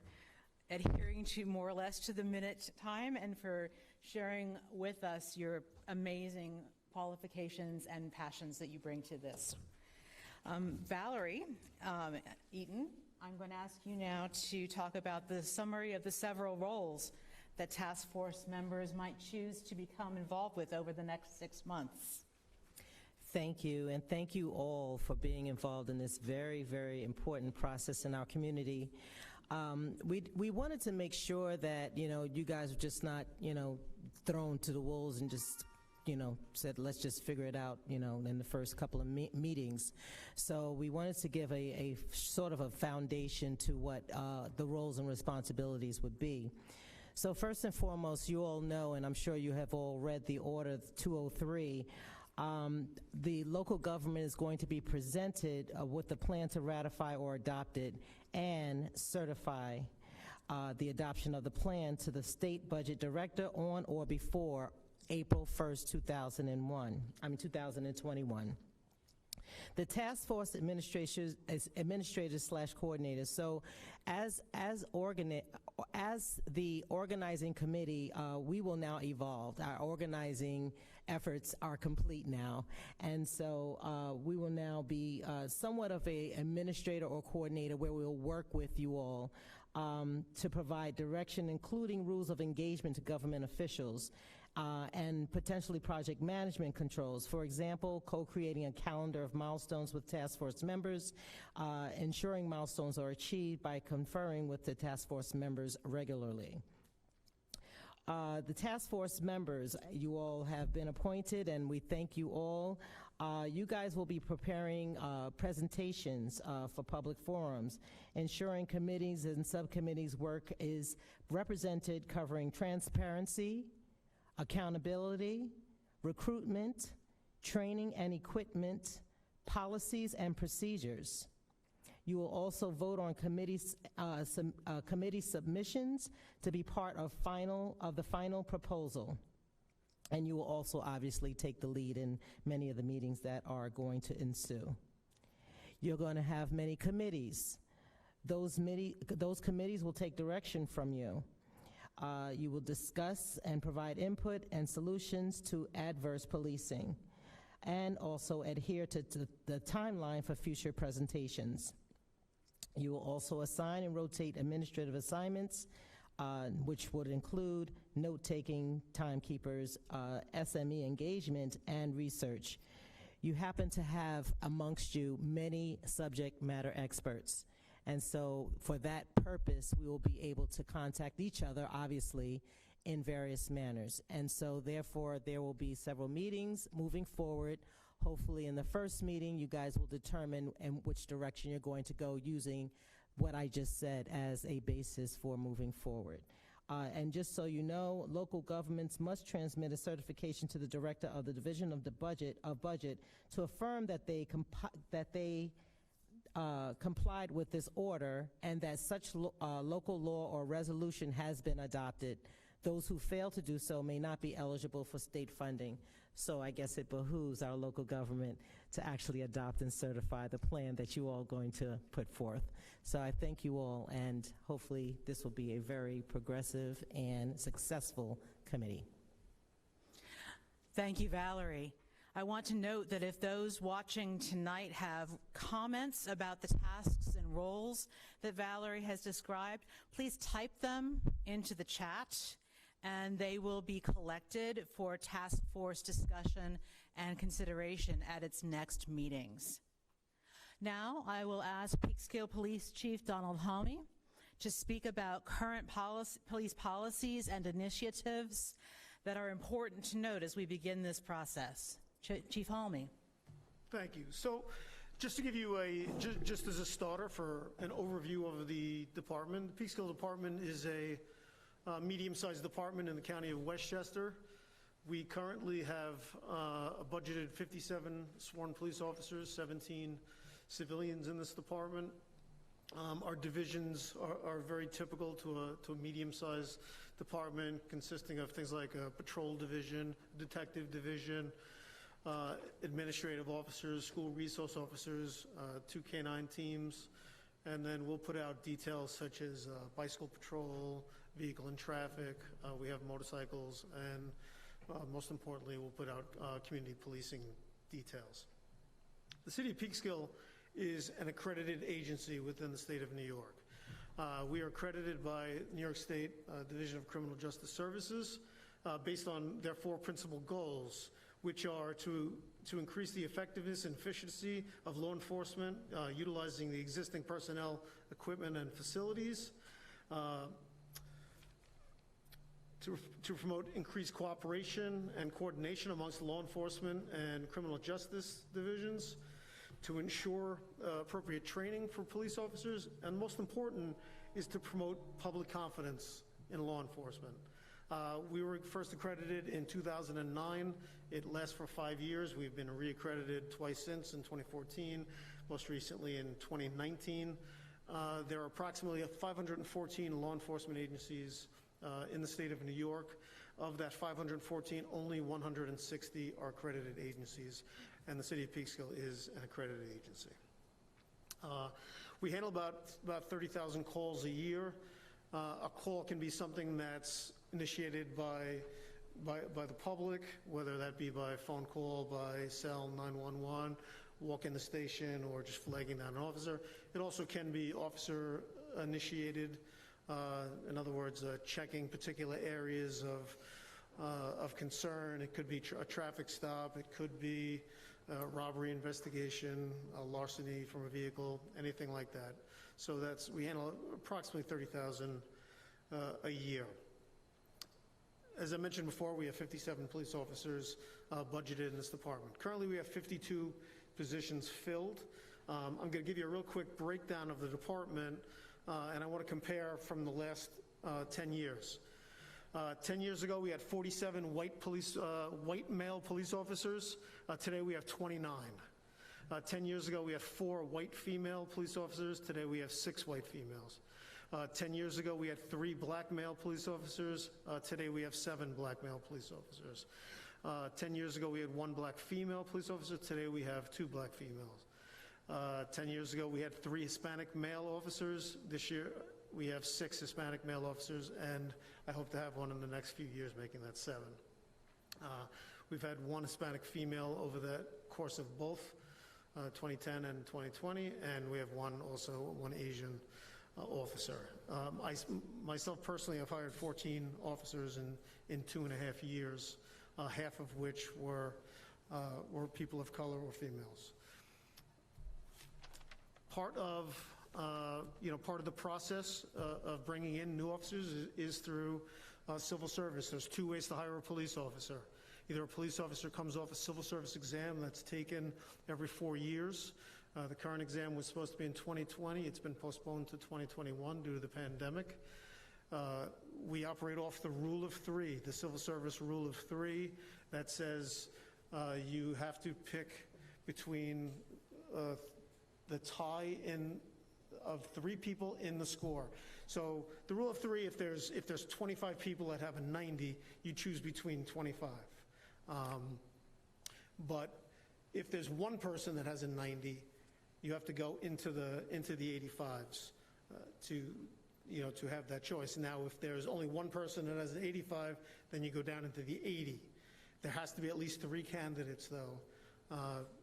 adhering to more or less to the minute time and for sharing with us your amazing qualifications and passions that you bring to this. Valerie Eaton, I'm going to ask you now to talk about the summary of the several roles that task force members might choose to become involved with over the next 6 months.
Thank you, and thank you all for being involved in this very, very important process in our community. We wanted to make sure that, you guys are just not, thrown to the wolves and just, said, let's just figure it out, in the first couple of meetings. So we wanted to give a sort of a foundation to what the roles and responsibilities would be. So first and foremost, you all know, and I'm sure you have all read the Order 203, the local government is going to be presented with the plan to ratify or adopt it and certify the adoption of the plan to the state budget director on or before April 1st, 2021. The task force administrators / coordinators. So as the organizing committee, we will now evolve. Our organizing efforts are complete now. And so we will now be somewhat of a administrator or coordinator where we'll work with you all to provide direction, including rules of engagement to government officials. And potentially project management controls. For example, co-creating a calendar of milestones with task force members, ensuring milestones are achieved by conferring with the task force members regularly. The task force members, you all have been appointed, and we thank you all. You guys will be preparing presentations for public forums, ensuring committees and subcommittees' work is represented, covering transparency, accountability, recruitment, training and equipment, policies and procedures. You will also vote on committee submissions to be part of the final proposal. And you will also obviously take the lead in many of the meetings that are going to ensue. You're going to have many committees. Those committees will take direction from you. You will discuss and provide input and solutions to adverse policing, and also adhere to the timeline for future presentations. You will also assign and rotate administrative assignments, which would include note-taking, timekeepers, SME engagement, and research. You happen to have amongst you many subject matter experts. And so for that purpose, we will be able to contact each other, obviously, in various manners. And so therefore, there will be several meetings moving forward. Hopefully in the first meeting, you guys will determine in which direction you're going to go using what I just said as a basis for moving forward. And just so you know, local governments must transmit a certification to the director of the Division of the Budget to affirm that they complied with this order and that such local law or resolution has been adopted. Those who fail to do so may not be eligible for state funding. So I guess it behooves our local government to actually adopt and certify the plan that you all are going to put forth. So I thank you all, and hopefully this will be a very progressive and successful committee.
Thank you, Valerie. I want to note that if those watching tonight have comments about the tasks and roles that Valerie has described, please type them into the chat, and they will be collected for task force discussion and consideration at its next meetings. Now, I will ask Peekskill Police Chief Donald Halmy to speak about current police policies and initiatives that are important to note as we begin this process. Chief Halmy.
Thank you. So just to give you just as a starter for an overview of the department, the Peekskill Department is a medium-sized department in the county of Westchester. We currently have a budgeted 57 sworn police officers, 17 civilians in this department. Our divisions are very typical to a medium-sized department consisting of things like a patrol division, detective division, administrative officers, school resource officers, 2 K-9 teams, and then we'll put out details such as bicycle patrol, vehicle and traffic. We have motorcycles, and most importantly, we'll put out community policing details. The City of Peekskill is an accredited agency within the state of New York. We are accredited by New York State Division of Criminal Justice Services based on their 4 principal goals, which are to increase the effectiveness and efficiency of law enforcement, utilizing the existing personnel, equipment, and facilities, to promote increased cooperation and coordination amongst law enforcement and criminal justice divisions, to ensure appropriate training for police officers, and most important is to promote public confidence in law enforcement. We were first accredited in 2009. It lasts for 5 years. We've been reaccredited twice since, in 2014, most recently in 2019. There are approximately 514 law enforcement agencies in the state of New York. Of that 514, only 160 are accredited agencies, and the City of Peekskill is an accredited agency. We handle about 30,000 calls a year. A call can be something that's initiated by the public, whether that be by phone call, by cell 911, walk in the station, or just flagging down an officer. It also can be officer initiated. In other words, checking particular areas of concern. It could be a traffic stop. It could be a robbery investigation, a larceny from a vehicle, anything like that. So we handle approximately 30,000 a year. As I mentioned before, we have 57 police officers budgeted in this department. Currently, we have 52 positions filled. I'm going to give you a real quick breakdown of the department, and I want to compare from the last 10 years. 10 years ago, we had 47 white male police officers. Today, we have 29. 10 years ago, we had 4 white female police officers. Today, we have 6 white females. 10 years ago, we had 3 black male police officers. Today, we have 7 black male police officers. 10 years ago, we had 1 black female police officer. Today, we have 2 black females. 10 years ago, we had 3 Hispanic male officers. This year, we have 6 Hispanic male officers, and I hope to have one in the next few years, making that 7. We've had 1 Hispanic female over the course of both 2010 and 2020, and we have one Asian officer. Myself personally, I've hired 14 officers in 2.5 years, half of which were people of color or females. Part of the process of bringing in new officers is through civil service. There's 2 ways to hire a police officer. Either a police officer comes off a civil service exam that's taken every 4 years. The current exam was supposed to be in 2020. It's been postponed to 2021 due to the pandemic. We operate off the rule of 3, the civil service rule of 3, that says you have to pick between the tie of 3 people in the score. So the rule of 3, if there's 25 people that have a 90, you choose between 25. But if there's 1 person that has a 90, you have to go into the 85s to have that choice. Now, if there's only 1 person that has an 85, then you go down into the 80. There has to be at least 3 candidates, though.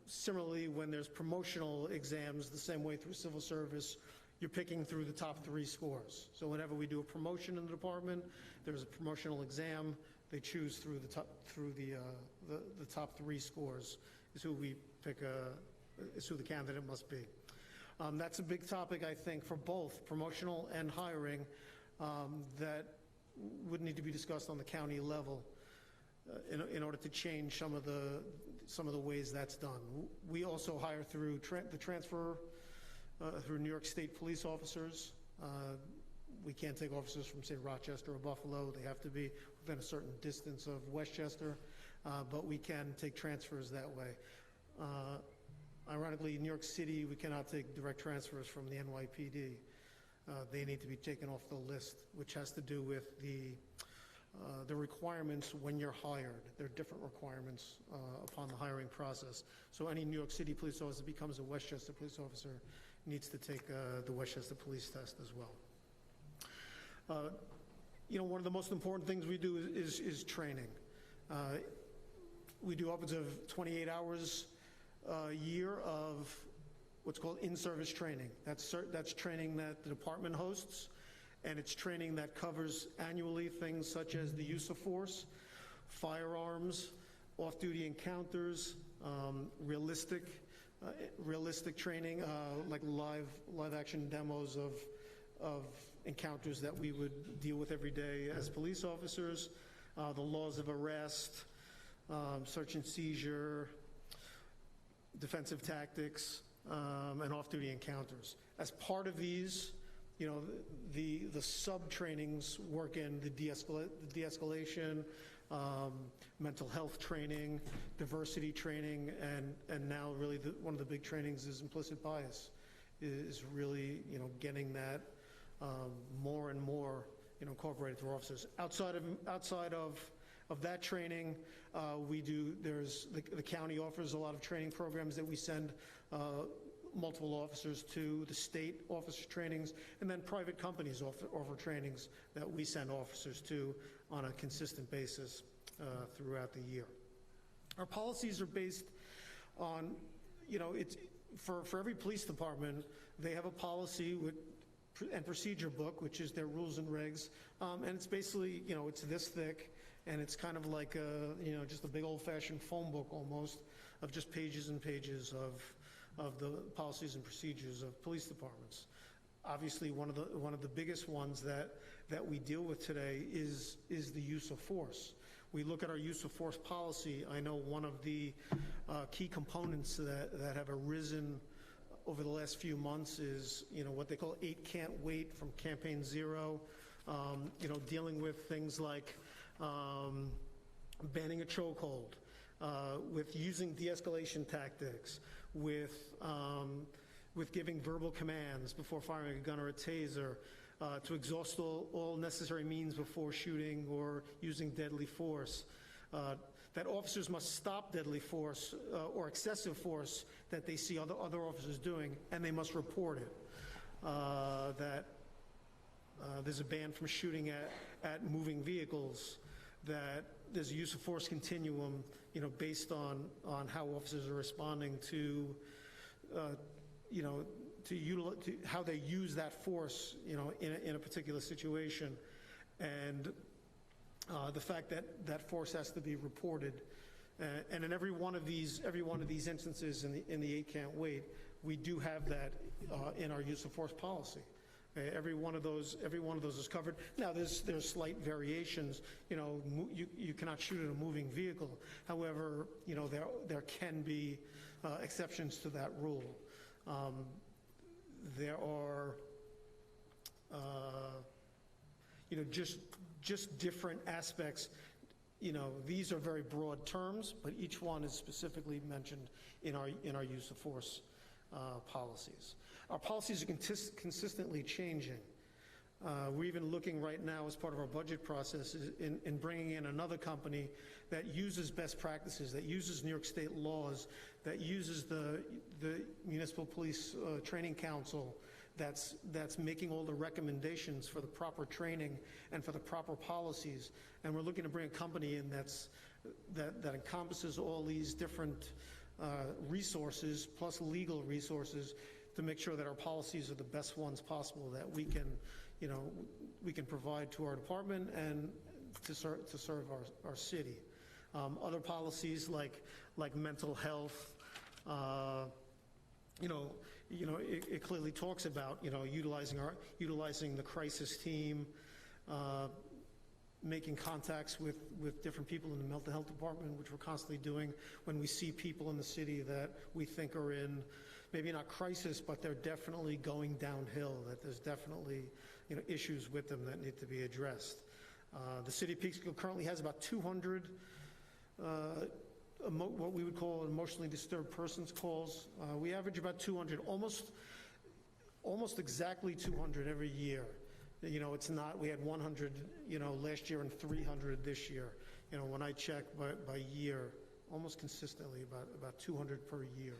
Similarly, when there's promotional exams, the same way through civil service, you're picking through the top 3 scores. So whenever we do a promotion in the department, there's a promotional exam. They choose through the top 3 scores is who we pick. Is who the candidate must be. That's a big topic, I think, for both promotional and hiring that would need to be discussed on the county level in order to change some of the ways that's done. We also hire through the transfer through New York State police officers. We can't take officers from, say, Rochester or Buffalo. They have to be within a certain distance of Westchester, but we can take transfers that way. Ironically, in New York City, we cannot take direct transfers from the NYPD. They need to be taken off the list, which has to do with the requirements when you're hired. There are different requirements upon the hiring process. So any New York City police officer that becomes a Westchester police officer needs to take the Westchester police test as well. One of the most important things we do is training. We do upwards of 28 hours a year of what's called in-service training. That's training that the department hosts, and it's training that covers annually things such as the use of force, firearms, off-duty encounters, realistic training, like live action demos of encounters that we would deal with every day as police officers, the laws of arrest, search and seizure, defensive tactics, and off-duty encounters. As part of these, the sub-trainings work in the de-escalation, mental health training, diversity training, and now really one of the big trainings is implicit bias, is really getting that more and more incorporated through officers. Outside of that training, the county offers a lot of training programs that we send multiple officers to, the state officer trainings, and then private companies offer trainings that we send officers to on a consistent basis throughout the year. Our policies are based on, for every police department, they have a policy and procedure book, which is their rules and regs, and it's basically, it's this thick, and it's kind of like just a big old-fashioned phone book almost of just pages and pages of the policies and procedures of police departments. Obviously, one of the biggest ones that we deal with today is the use of force. We look at our use of force policy. I know one of the key components that have arisen over the last few months is, what they call 8 Can't Wait from Campaign Zero, dealing with things like banning a chokehold, with using de-escalation tactics, with giving verbal commands before firing a gun or a taser, to exhaust all necessary means before shooting or using deadly force. That officers must stop deadly force or excessive force that they see other officers doing, and they must report it. That there's a ban from shooting at moving vehicles. That there's a use of force continuum, based on how officers are responding to how they use that force, in a particular situation, and the fact that that force has to be reported, and in every one of these instances in the 8 Can't Wait, we do have that in our use of force policy. Every one of those is covered. Now, there's slight variations. You cannot shoot at a moving vehicle. However, there can be exceptions to that rule. There are, just different aspects. These are very broad terms, but each one is specifically mentioned in our use of force policies. Our policies are consistently changing. We're even looking right now as part of our budget process in bringing in another company that uses best practices, that uses New York State laws, that uses the Municipal Police Training Council, that's making all the recommendations for the proper training and for the proper policies. And we're looking to bring a company in that encompasses all these different resources plus legal resources to make sure that our policies are the best ones possible that we can provide to our department and to serve our city. Other policies like mental health, it clearly talks about utilizing the crisis team, making contacts with different people in the mental health department, which we're constantly doing when we see people in the city that we think are in maybe not crisis, but they're definitely going downhill, that there's definitely issues with them that need to be addressed. The city of Peekskill currently has about 200 what we would call emotionally disturbed persons calls. We average about 200, almost exactly 200 every year. It's not, we had 100, last year and 300 this year. When I check by year, almost consistently about 200 per year.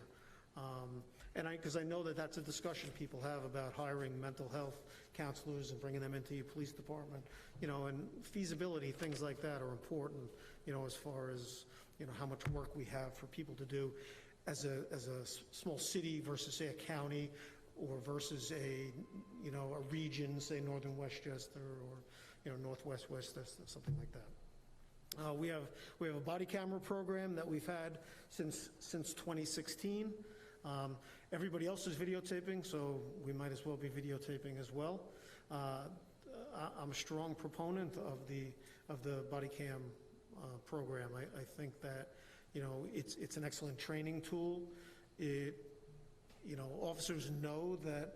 Because I know that that's a discussion people have about hiring mental health counselors and bringing them into your police department, and feasibility, things like that are important, as far as, how much work we have for people to do as a small city versus, say, a county, or versus a region, say Northern Westchester or Northwest Westchester, something like that. We have a body camera program that we've had since 2016. Everybody else is videotaping, so we might as well be videotaping as well. I'm a strong proponent of the body cam program. I think that it's an excellent training tool. Officers know that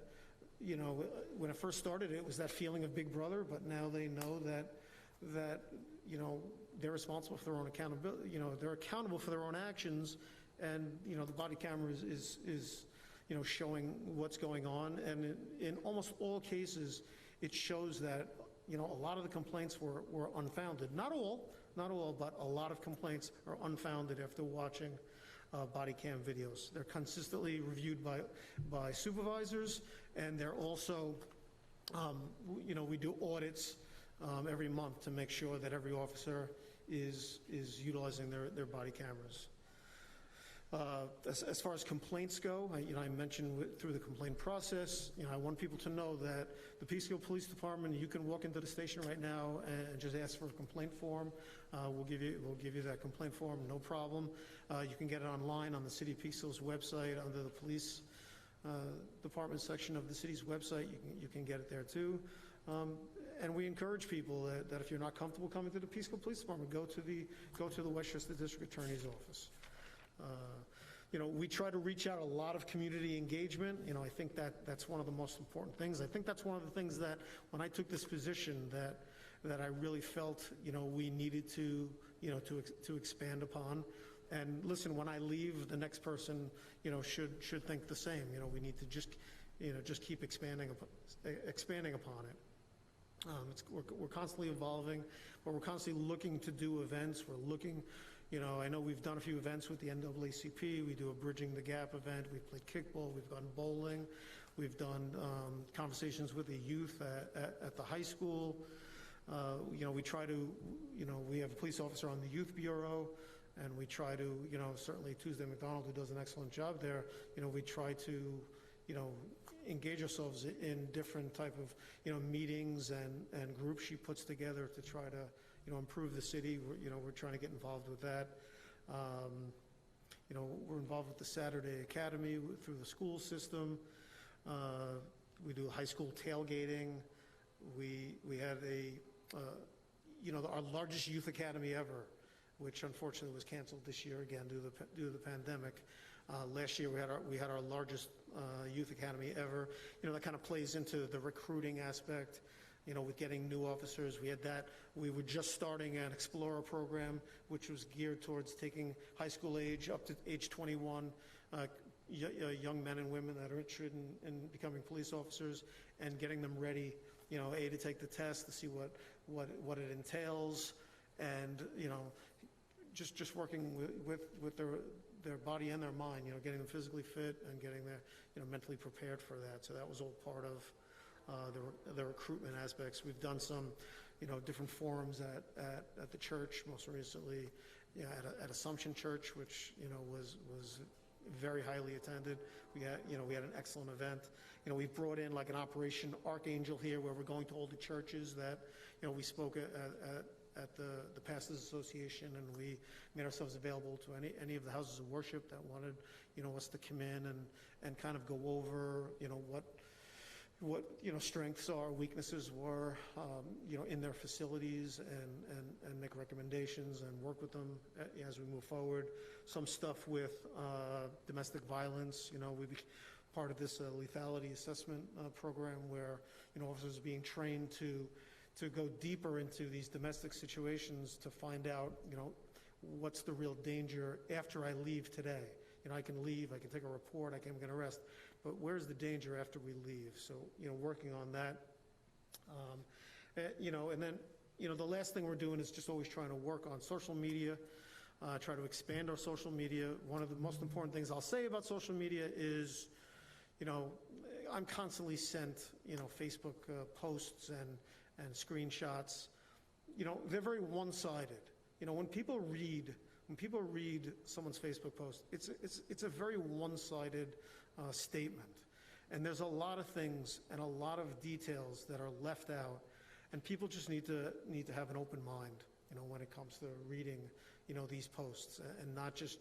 when it first started, it was that feeling of Big Brother, but now they know that they're responsible for their own accountability. They're accountable for their own actions, and the body camera is showing what's going on, and in almost all cases, it shows that a lot of the complaints were unfounded. Not all, but a lot of complaints are unfounded after watching body cam videos. They're consistently reviewed by supervisors, and they're also, we do audits every month to make sure that every officer is utilizing their body cameras. As far as complaints go, I mentioned through the complaint process, I want people to know that the Peekskill Police Department, you can walk into the station right now and just ask for a complaint form. We'll give you that complaint form, no problem. You can get it online on the City of Peekskill's website under the police department section of the city's website. You can get it there too. And we encourage people that if you're not comfortable coming to the Peekskill Police Department, go to the Westchester District Attorney's Office. We try to reach out a lot of community engagement. I think that's one of the most important things. I think that's one of the things that when I took this position that I really felt, we needed to expand upon. And listen, when I leave, the next person, should think the same. We need to just keep expanding upon it. We're constantly evolving, but we're constantly looking to do events. We're looking, I know we've done a few events with the NAACP. We do a Bridging the Gap event. We've played kickball. We've gone bowling. We've done conversations with the youth at the high school. We try to, we have a police officer on the Youth Bureau, and we try to, certainly Tuesday McDonald, who does an excellent job there, we try to, engage ourselves in different type of, meetings and groups she puts together to try to, improve the city. We're trying to get involved with that. We're involved with the Saturday Academy through the school system. We do high school tailgating. We had our largest youth academy ever, which unfortunately was canceled this year again due to the pandemic. Last year we had our largest youth academy ever. That kind of plays into the recruiting aspect, with getting new officers. We had that. We were just starting an Explorer program, which was geared towards taking high school age up to age 21, young men and women that are interested in becoming police officers, and getting them ready, to take the test, to see what it entails, and, just working with their body and their mind, getting them physically fit and getting them, mentally prepared for that. So that was all part of the recruitment aspects. We've done some, different forums at the church, most recently, at Assumption Church, which, was very highly attended. We had an excellent event. We've brought in like an Operation Archangel here, where we're going to all the churches that, we spoke at the Pastors Association, and we made ourselves available to any of the houses of worship that wanted, us to come in and kind of go over, what strengths are, weaknesses were, in their facilities, and make recommendations and work with them as we move forward. Some stuff with domestic violence. We be part of this lethality assessment program where, officers are being trained to go deeper into these domestic situations to find out, what's the real danger after I leave today. I can leave, I can take a report, I can get an arrest, but where's the danger after we leave? So, working on that. And then, the last thing we're doing is just always trying to work on social media, try to expand our social media. One of the most important things I'll say about social media is, I'm constantly sent, Facebook posts and screenshots. They're very one-sided. When people read someone's Facebook post, it's a very one-sided statement, and there's a lot of things and a lot of details that are left out, and people just need to have an open mind, when it comes to reading, these posts, and not just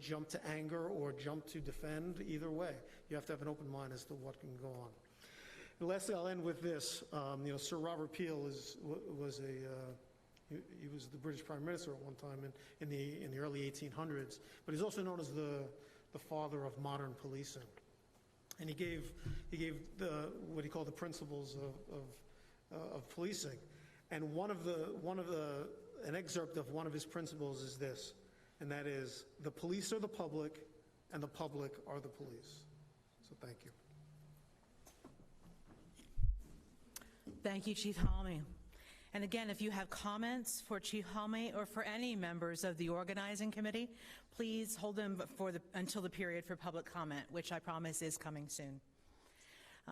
jump to anger or jump to defend. Either way, you have to have an open mind as to what can go on. And lastly, I'll end with this. Sir Robert Peel was the British Prime Minister at one time in the early 1800s, but he's also known as the father of modern policing. And he gave what he called the principles of policing. And an excerpt of one of his principles is this, and that is, the police are the public, and the public are the police. So thank you.
Thank you, Chief Halmy. And again, if you have comments for Chief Halmy or for any members of the organizing committee, please hold them until the period for public comment, which I promise is coming soon.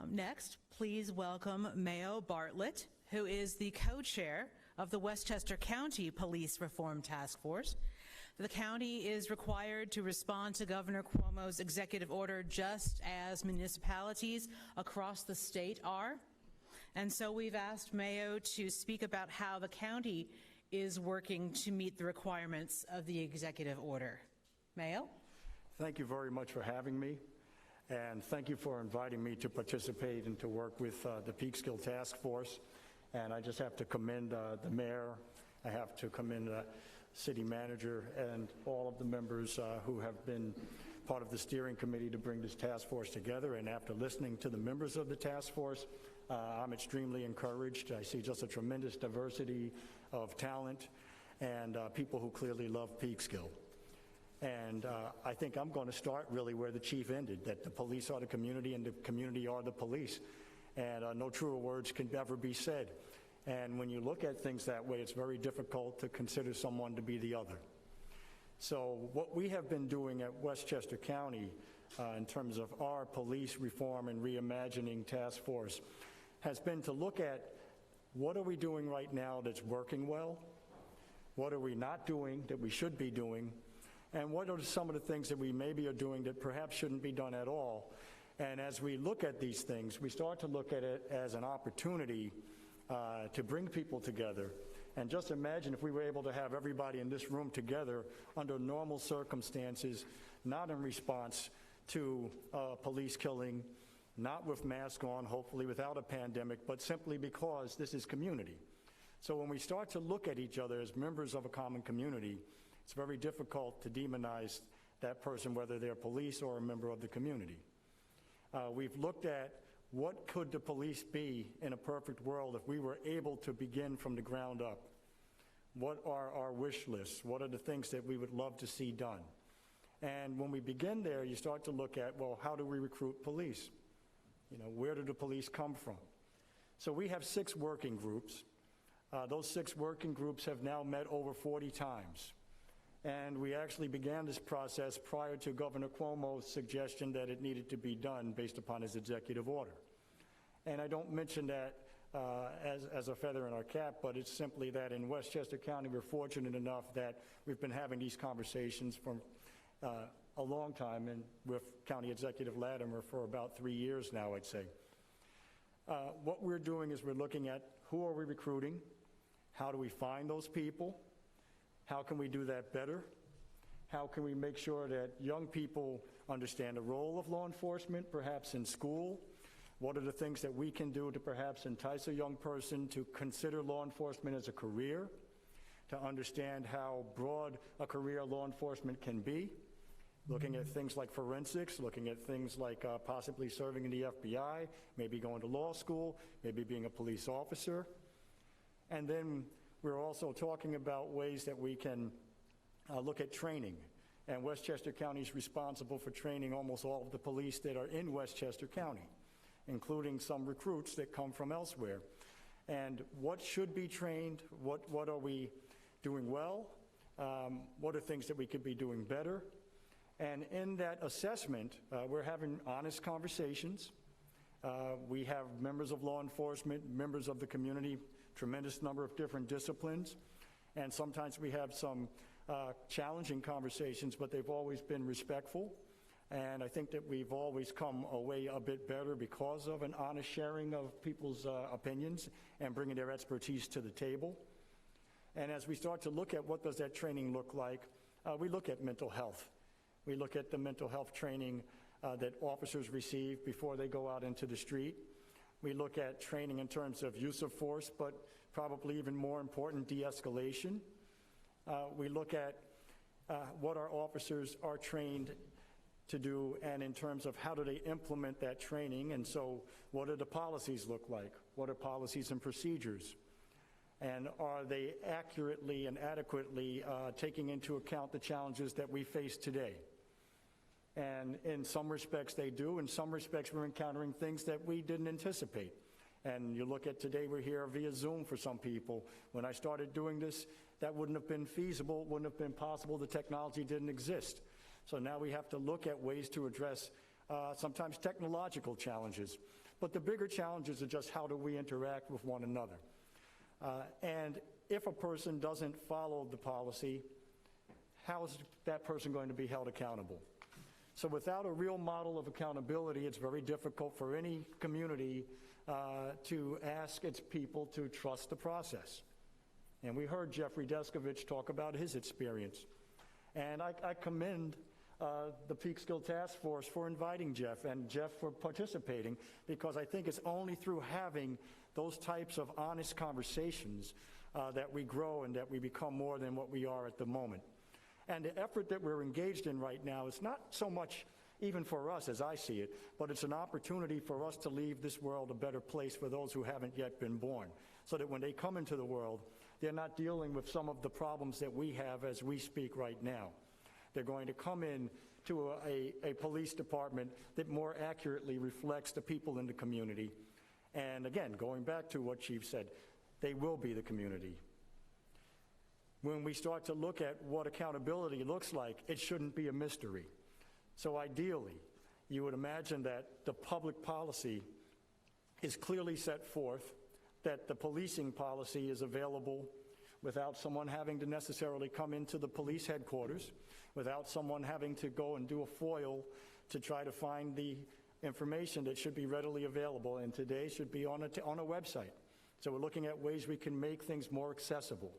Next, please welcome Mayo Bartlett, who is the co-chair of the Westchester County Police Reform Task Force. The county is required to respond to Governor Cuomo's executive order just as municipalities across the state are. And so we've asked Mayo to speak about how the county is working to meet the requirements of the executive order. Mayo?
Thank you very much for having me. And thank you for inviting me to participate and to work with the Peekskill Task Force. And I just have to commend the mayor. I have to commend the city manager and all of the members who have been part of the steering committee to bring this task force together. And after listening to the members of the task force, I'm extremely encouraged. I see just a tremendous diversity of talent and people who clearly love Peekskill. And I think I'm going to start really where the chief ended, that the police are the community and the community are the police. And no truer words can ever be said. And when you look at things that way, it's very difficult to consider someone to be the other. So what we have been doing at Westchester County in terms of our police reform and reimagining task force has been to look at what are we doing right now that's working well, what are we not doing that we should be doing, and what are some of the things that we maybe are doing that perhaps shouldn't be done at all. And as we look at these things, we start to look at it as an opportunity to bring people together. And just imagine if we were able to have everybody in this room together under normal circumstances, not in response to police killing, not with masks on, hopefully without a pandemic, but simply because this is community. So when we start to look at each other as members of a common community, it's very difficult to demonize that person, whether they're police or a member of the community. We've looked at what could the police be in a perfect world if we were able to begin from the ground up. What are our wish lists? What are the things that we would love to see done? And when we begin there, you start to look at, well, how do we recruit police? You know, where do the police come from? So we have 6 working groups. Those 6 working groups have now met over 40 times. And we actually began this process prior to Governor Cuomo's suggestion that it needed to be done based upon his executive order. And I don't mention that as a feather in our cap, but it's simply that in Westchester County, we're fortunate enough that we've been having these conversations for a long time, and with County Executive Latimer for about 3 years now, I'd say. What we're doing is we're looking at who are we recruiting, how do we find those people, how can we do that better, how can we make sure that young people understand the role of law enforcement, perhaps in school. What are the things that we can do to perhaps entice a young person to consider law enforcement as a career, to understand how broad a career law enforcement can be, looking at things like forensics, looking at things like possibly serving in the FBI, maybe going to law school, maybe being a police officer. And then we're also talking about ways that we can look at training. And Westchester County is responsible for training almost all of the police that are in Westchester County, including some recruits that come from elsewhere. And what should be trained? What are we doing well? What are things that we could be doing better? And in that assessment, we're having honest conversations. We have members of law enforcement, members of the community, tremendous number of different disciplines. And sometimes we have some challenging conversations, but they've always been respectful. And I think that we've always come away a bit better because of an honest sharing of people's opinions and bringing their expertise to the table. And as we start to look at what does that training look like, we look at mental health. We look at the mental health training that officers receive before they go out into the street. We look at training in terms of use of force, but probably even more important, de-escalation. We look at what our officers are trained to do, and in terms of how do they implement that training, and so what do the policies look like? What are policies and procedures? And are they accurately and adequately taking into account the challenges that we face today? And in some respects they do. In some respects we're encountering things that we didn't anticipate. And you look at today, we're here via Zoom for some people. When I started doing this, that wouldn't have been feasible, wouldn't have been possible. The technology didn't exist. So now we have to look at ways to address sometimes technological challenges. But the bigger challenges are just how do we interact with one another. And if a person doesn't follow the policy, how is that person going to be held accountable? So without a real model of accountability, it's very difficult for any community to ask its people to trust the process. And we heard Jeffrey Descovich talk about his experience. And I commend the Peekskill Task Force for inviting Jeff and Jeff for participating, because I think it's only through having those types of honest conversations that we grow and that we become more than what we are at the moment. And the effort that we're engaged in right now is not so much even for us as I see it, but it's an opportunity for us to leave this world a better place for those who haven't yet been born, so that when they come into the world, they're not dealing with some of the problems that we have as we speak right now. They're going to come in to a police department that more accurately reflects the people in the community. And again, going back to what Chief said, they will be the community. When we start to look at what accountability looks like, it shouldn't be a mystery. So ideally, you would imagine that the public policy is clearly set forth, that the policing policy is available without someone having to necessarily come into the police headquarters, without someone having to go and do a FOIL to try to find the information that should be readily available, and today should be on a website. So we're looking at ways we can make things more accessible.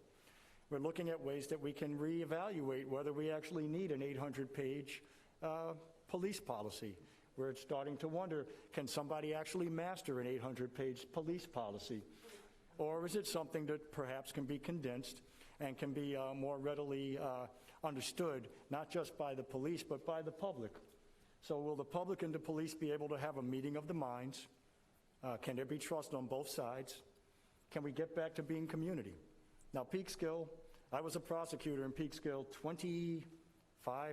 We're looking at ways that we can reevaluate whether we actually need an 800-page police policy. We're starting to wonder, can somebody actually master an 800-page police policy? Or is it something that perhaps can be condensed and can be more readily understood, not just by the police, but by the public? So will the public and the police be able to have a meeting of the minds? Can there be trust on both sides? Can we get back to being community? Now, Peekskill, I was a prosecutor in Peekskill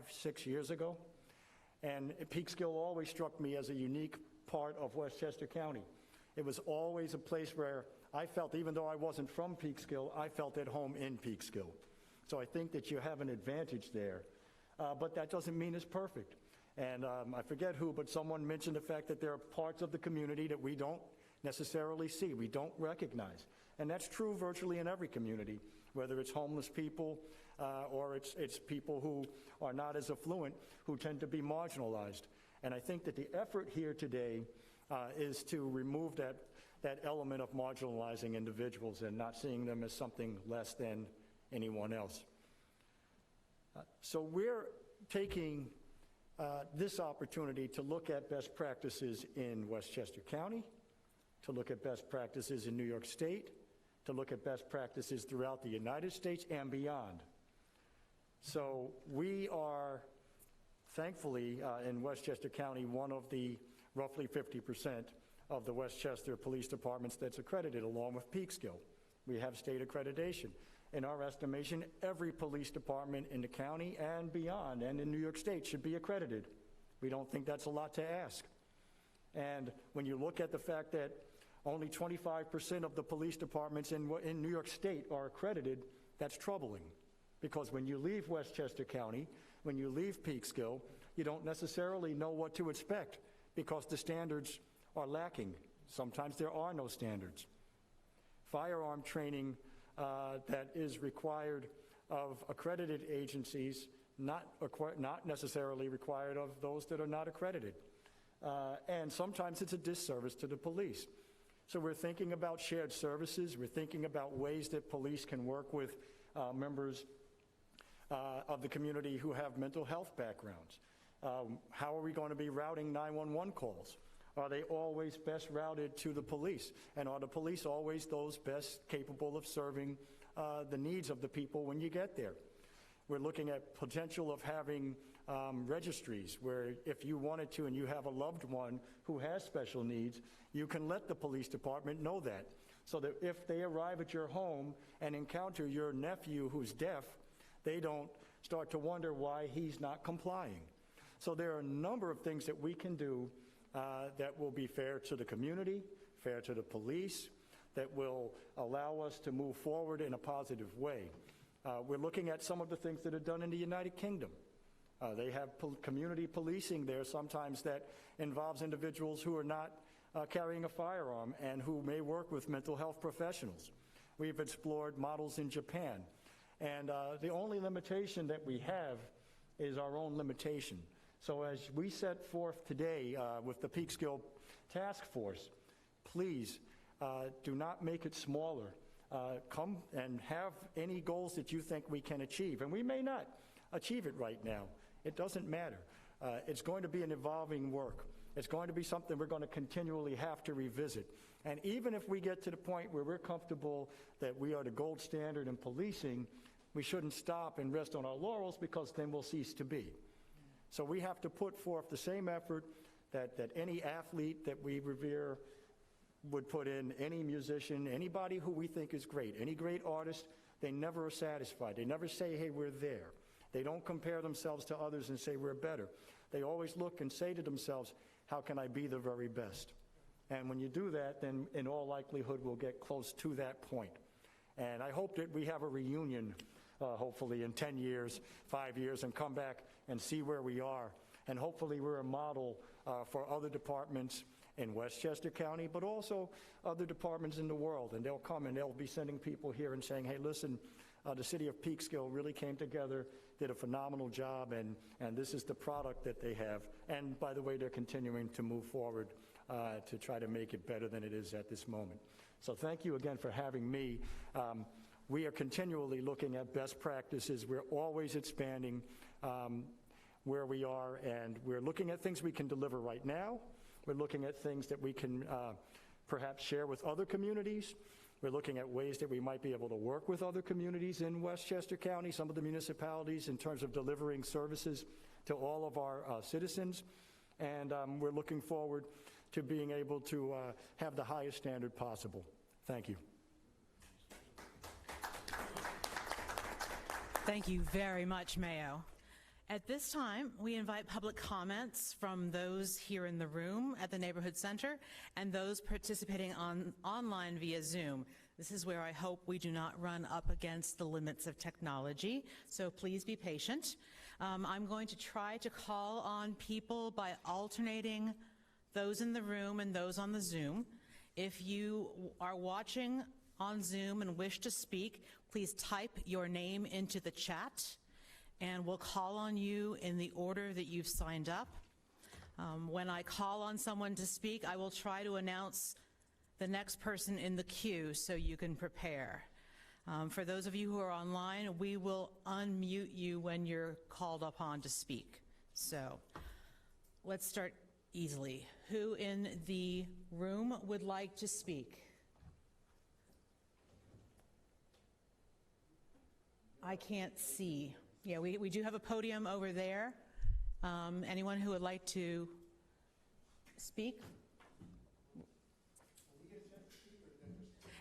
6 years ago, and Peekskill always struck me as a unique part of Westchester County. It was always a place where I felt, even though I wasn't from Peekskill, I felt at home in Peekskill. So I think that you have an advantage there. But that doesn't mean it's perfect. And I forget who, but someone mentioned the fact that there are parts of the community that we don't necessarily see, we don't recognize. And that's true virtually in every community, whether it's homeless people or it's people who are not as affluent, who tend to be marginalized. And I think that the effort here today is to remove that element of marginalizing individuals and not seeing them as something less than anyone else. So we're taking this opportunity to look at best practices in Westchester County, to look at best practices in New York State, to look at best practices throughout the United States and beyond. So we are, thankfully, in Westchester County, one of the roughly 50% of the Westchester police departments that's accredited, along with Peekskill. We have state accreditation. In our estimation, every police department in the county and beyond, and in New York State, should be accredited. We don't think that's a lot to ask. And when you look at the fact that only 25% of the police departments in New York State are accredited, that's troubling. Because when you leave Westchester County, when you leave Peekskill, you don't necessarily know what to expect because the standards are lacking. Sometimes there are no standards. Firearm training that is required of accredited agencies, not necessarily required of those that are not accredited. And sometimes it's a disservice to the police. So we're thinking about shared services. We're thinking about ways that police can work with members of the community who have mental health backgrounds. How are we going to be routing 911 calls? Are they always best routed to the police? And are the police always those best capable of serving the needs of the people when you get there? We're looking at potential of having registries where if you wanted to and you have a loved one who has special needs, you can let the police department know that, so that if they arrive at your home and encounter your nephew who's deaf, they don't start to wonder why he's not complying. So there are a number of things that we can do that will be fair to the community, fair to the police, that will allow us to move forward in a positive way. We're looking at some of the things that are done in the United Kingdom. They have community policing there sometimes that involves individuals who are not carrying a firearm and who may work with mental health professionals. We've explored models in Japan. And the only limitation that we have is our own limitation. So as we set forth today with the Peekskill Task Force, please do not make it smaller. Come and have any goals that you think we can achieve. And we may not achieve it right now. It doesn't matter. It's going to be an evolving work. It's going to be something we're going to continually have to revisit. And even if we get to the point where we're comfortable that we are the gold standard in policing, we shouldn't stop and rest on our laurels, because then we'll cease to be. So we have to put forth the same effort that any athlete that we revere would put in, any musician, anybody who we think is great, any great artist. They never are satisfied. They never say, hey, we're there. They don't compare themselves to others and say we're better. They always look and say to themselves, how can I be the very best? And when you do that, then in all likelihood we'll get close to that point. And I hope that we have a reunion, hopefully in 10 years, 5 years, and come back and see where we are. And hopefully we're a model for other departments in Westchester County, but also other departments in the world. And they'll come and they'll be sending people here and saying, hey, listen, the city of Peekskill really came together, did a phenomenal job, and this is the product that they have. And by the way, they're continuing to move forward to try to make it better than it is at this moment. So thank you again for having me. We are continually looking at best practices. We're always expanding where we are, and we're looking at things we can deliver right now. We're looking at things that we can perhaps share with other communities. We're looking at ways that we might be able to work with other communities in Westchester County, some of the municipalities, in terms of delivering services to all of our citizens. And we're looking forward to being able to have the highest standard possible. Thank you.
Thank you very much, Mayo. At this time, we invite public comments from those here in the room at the Neighborhood Center and those participating online via Zoom. This is where I hope we do not run up against the limits of technology, so please be patient. I'm going to try to call on people by alternating those in the room and those on the Zoom. If you are watching on Zoom and wish to speak, please type your name into the chat, and we'll call on you in the order that you've signed up. When I call on someone to speak, I will try to announce the next person in the queue so you can prepare. For those of you who are online, we will unmute you when you're called upon to speak. So let's start easily. Who in the room would like to speak? I can't see. Yeah, we do have a podium over there. Anyone who would like to speak?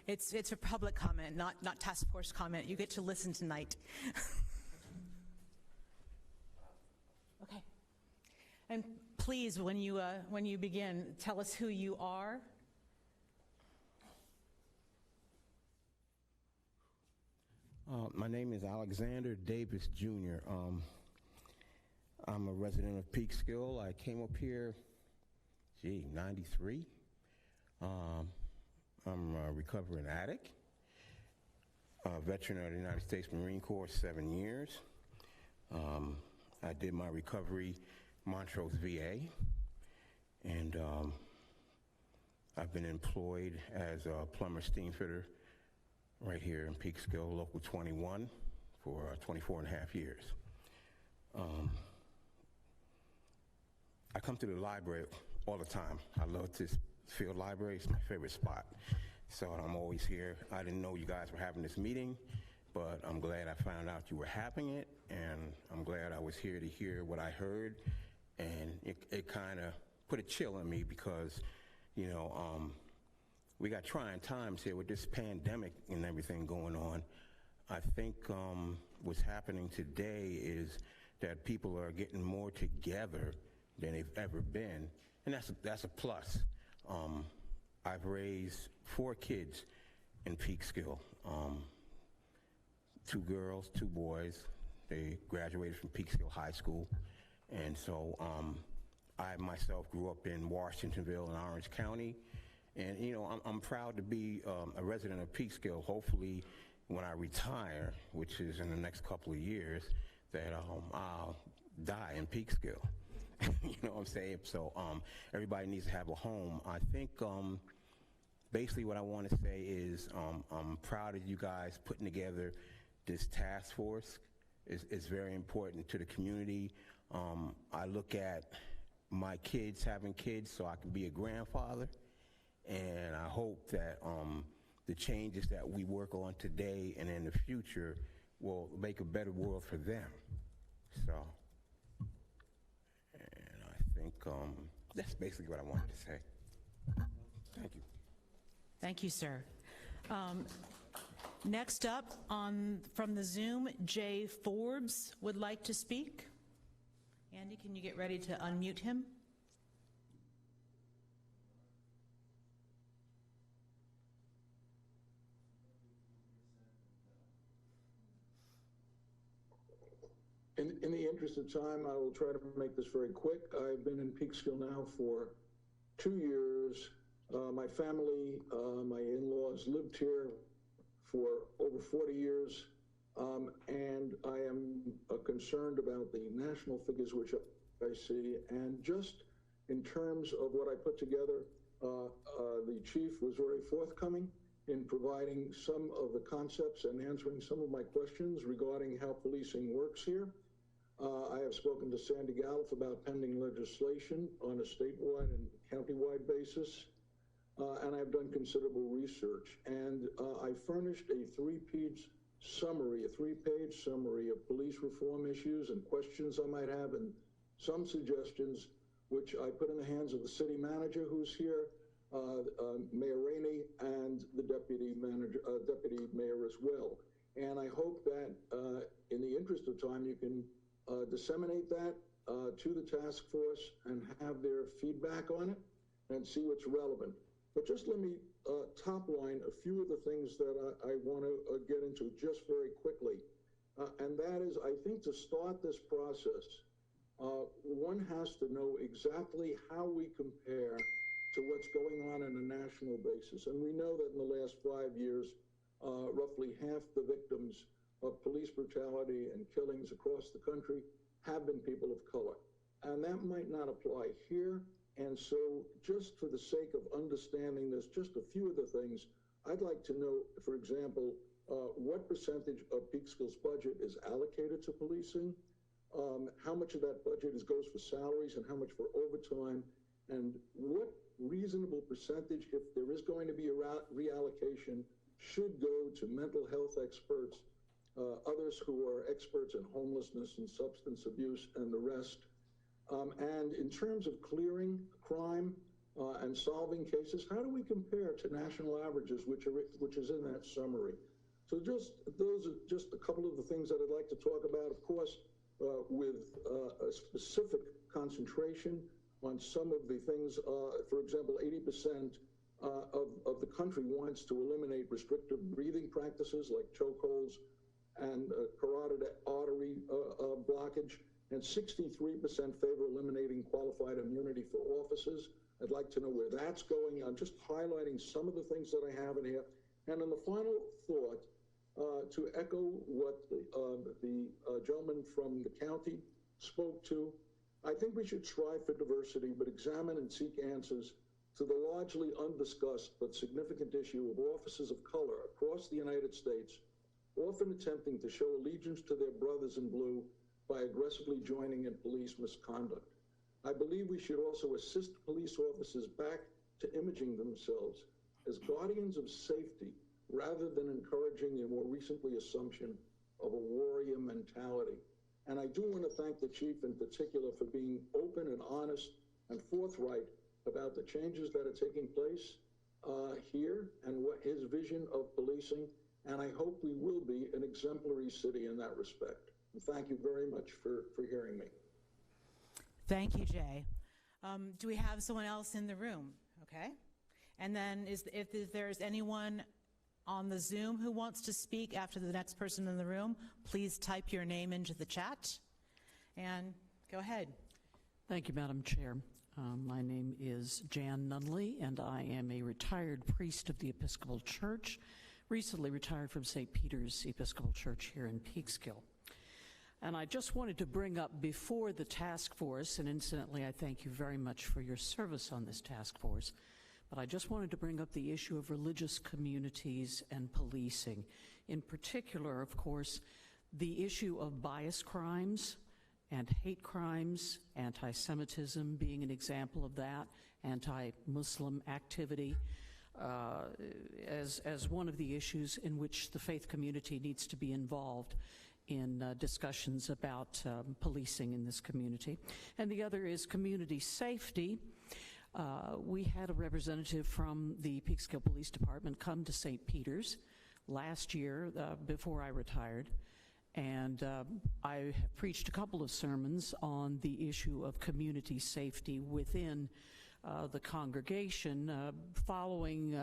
It's a public comment, not task force comment. You get to listen tonight. Okay. And please, when you begin, tell us who you are.
My name is Alexander Davis Jr. I'm a resident of Peekskill. I came up here, 93. I'm a recovering addict, a veteran of the United States Marine Corps, 7 years. I did my recovery Montrose, VA, and I've been employed as a plumber steam fitter right here in Peekskill, Local 21, for 24 and a half years. I come to the library all the time. I love this field library. It's my favorite spot. So I'm always here. I didn't know you guys were having this meeting, but I'm glad I found out you were having it, and I'm glad I was here to hear what I heard, and it kind of put a chill in me because, you know, we got trying times here with this pandemic and everything going on. I think what's happening today is that people are getting more together than they've ever been, and that's a plus. I've raised 4 kids in Peekskill, 2 girls, 2 boys. They graduated from Peekskill High School, and so I myself grew up in Washingtonville in Orange County. And, you know, I'm proud to be a resident of Peekskill. Hopefully, when I retire, which is in the next couple of years, that I'll die in Peekskill. You know what I'm saying? So everybody needs to have a home. I think basically what I want to say is I'm proud of you guys putting together this task force. It's very important to the community. I look at my kids having kids so I can be a grandfather, and I hope that the changes that we work on today and in the future will make a better world for them. So, and I think that's basically what I wanted to say. Thank you.
Thank you, sir. Next up from the Zoom, Jay Forbes would like to speak. Andy, can you get ready to unmute him?
In the interest of time, I will try to make this very quick. I've been in Peekskill now for 2 years. My family, my in-laws lived here for over 40 years, and I am concerned about the national figures which I see. And just in terms of what I put together, the chief was very forthcoming in providing some of the concepts and answering some of my questions regarding how policing works here. I have spoken to Sandy Gallup about pending legislation on a statewide and countywide basis, and I've done considerable research. And I furnished a three-page summary of police reform issues and questions I might have, and some suggestions which I put in the hands of the city manager who's here, Mayor Rainey, and the deputy mayor as well. And I hope that in the interest of time, you can disseminate that to the task force and have their feedback on it and see what's relevant. But just let me top line a few of the things that I want to get into just very quickly. And that is, I think to start this process, one has to know exactly how we compare to what's going on a national basis. And we know that in the last 5 years, roughly half the victims of police brutality and killings across the country have been people of color. And that might not apply here. And so just for the sake of understanding this, just a few of the things, I'd like to know, for example, what percentage of Peekskill's budget is allocated to policing, how much of that budget goes for salaries and how much for overtime, and what reasonable percentage, if there is going to be a reallocation, should go to mental health experts, others who are experts in homelessness and substance abuse and the rest. And in terms of clearing crime and solving cases, how do we compare to national averages, which is in that summary? So those are just a couple of the things that I'd like to talk about, of course, with a specific concentration on some of the things. For example, 80% of the country wants to eliminate restrictive breathing practices like chokeholds and carotid artery blockage, and 63% favor eliminating qualified immunity for officers. I'd like to know where that's going. I'm just highlighting some of the things that I have in here. And then the final thought, to echo what the gentleman from the county spoke to, I think we should strive for diversity, but examine and seek answers to the largely undiscussed but significant issue of officers of color across the United States, often attempting to show allegiance to their brothers in blue by aggressively joining in police misconduct. I believe we should also assist police officers back to imaging themselves as guardians of safety rather than encouraging the more recently assumption of a warrior mentality. And I do want to thank the chief in particular for being open and honest and forthright about the changes that are taking place here and what his vision of policing. And I hope we will be an exemplary city in that respect. And thank you very much for hearing me.
Thank you, Jay. Do we have someone else in the room? Okay. And then if there's anyone on the Zoom who wants to speak after the next person in the room, please type your name into the chat and go ahead.
Thank you, Madam Chair. My name is Jan Nunley, and I am a retired priest of the Episcopal Church, recently retired from St. Peter's Episcopal Church here in Peekskill. And I just wanted to bring up before the task force, and incidentally, I thank you very much for your service on this task force, but I just wanted to bring up the issue of religious communities and policing. In particular, of course, the issue of bias crimes and hate crimes, anti-Semitism being an example of that, anti-Muslim activity, as one of the issues in which the faith community needs to be involved in discussions about policing in this community. And the other is community safety. We had a representative from the Peekskill Police Department come to St. Peter's last year before I retired, and I have preached a couple of sermons on the issue of community safety within the congregation following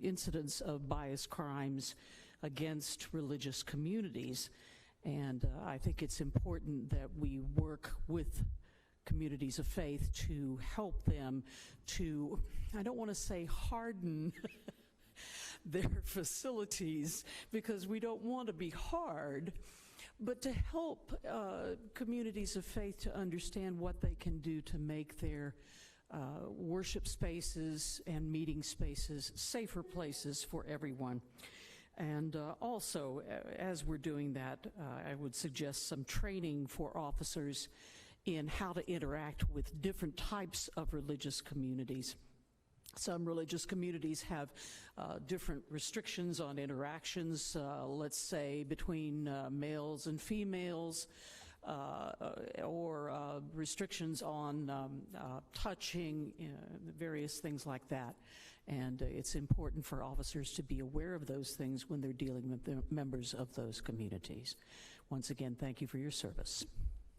incidents of bias crimes against religious communities. And I think it's important that we work with communities of faith to help them to, I don't want to say harden their facilities, because we don't want to be hard, but to help communities of faith to understand what they can do to make their worship spaces and meeting spaces safer places for everyone. And also, as we're doing that, I would suggest some training for officers in how to interact with different types of religious communities. Some religious communities have different restrictions on interactions, let's say between males and females, or restrictions on touching, various things like that. And it's important for officers to be aware of those things when they're dealing with the members of those communities. Once again, thank you for your service.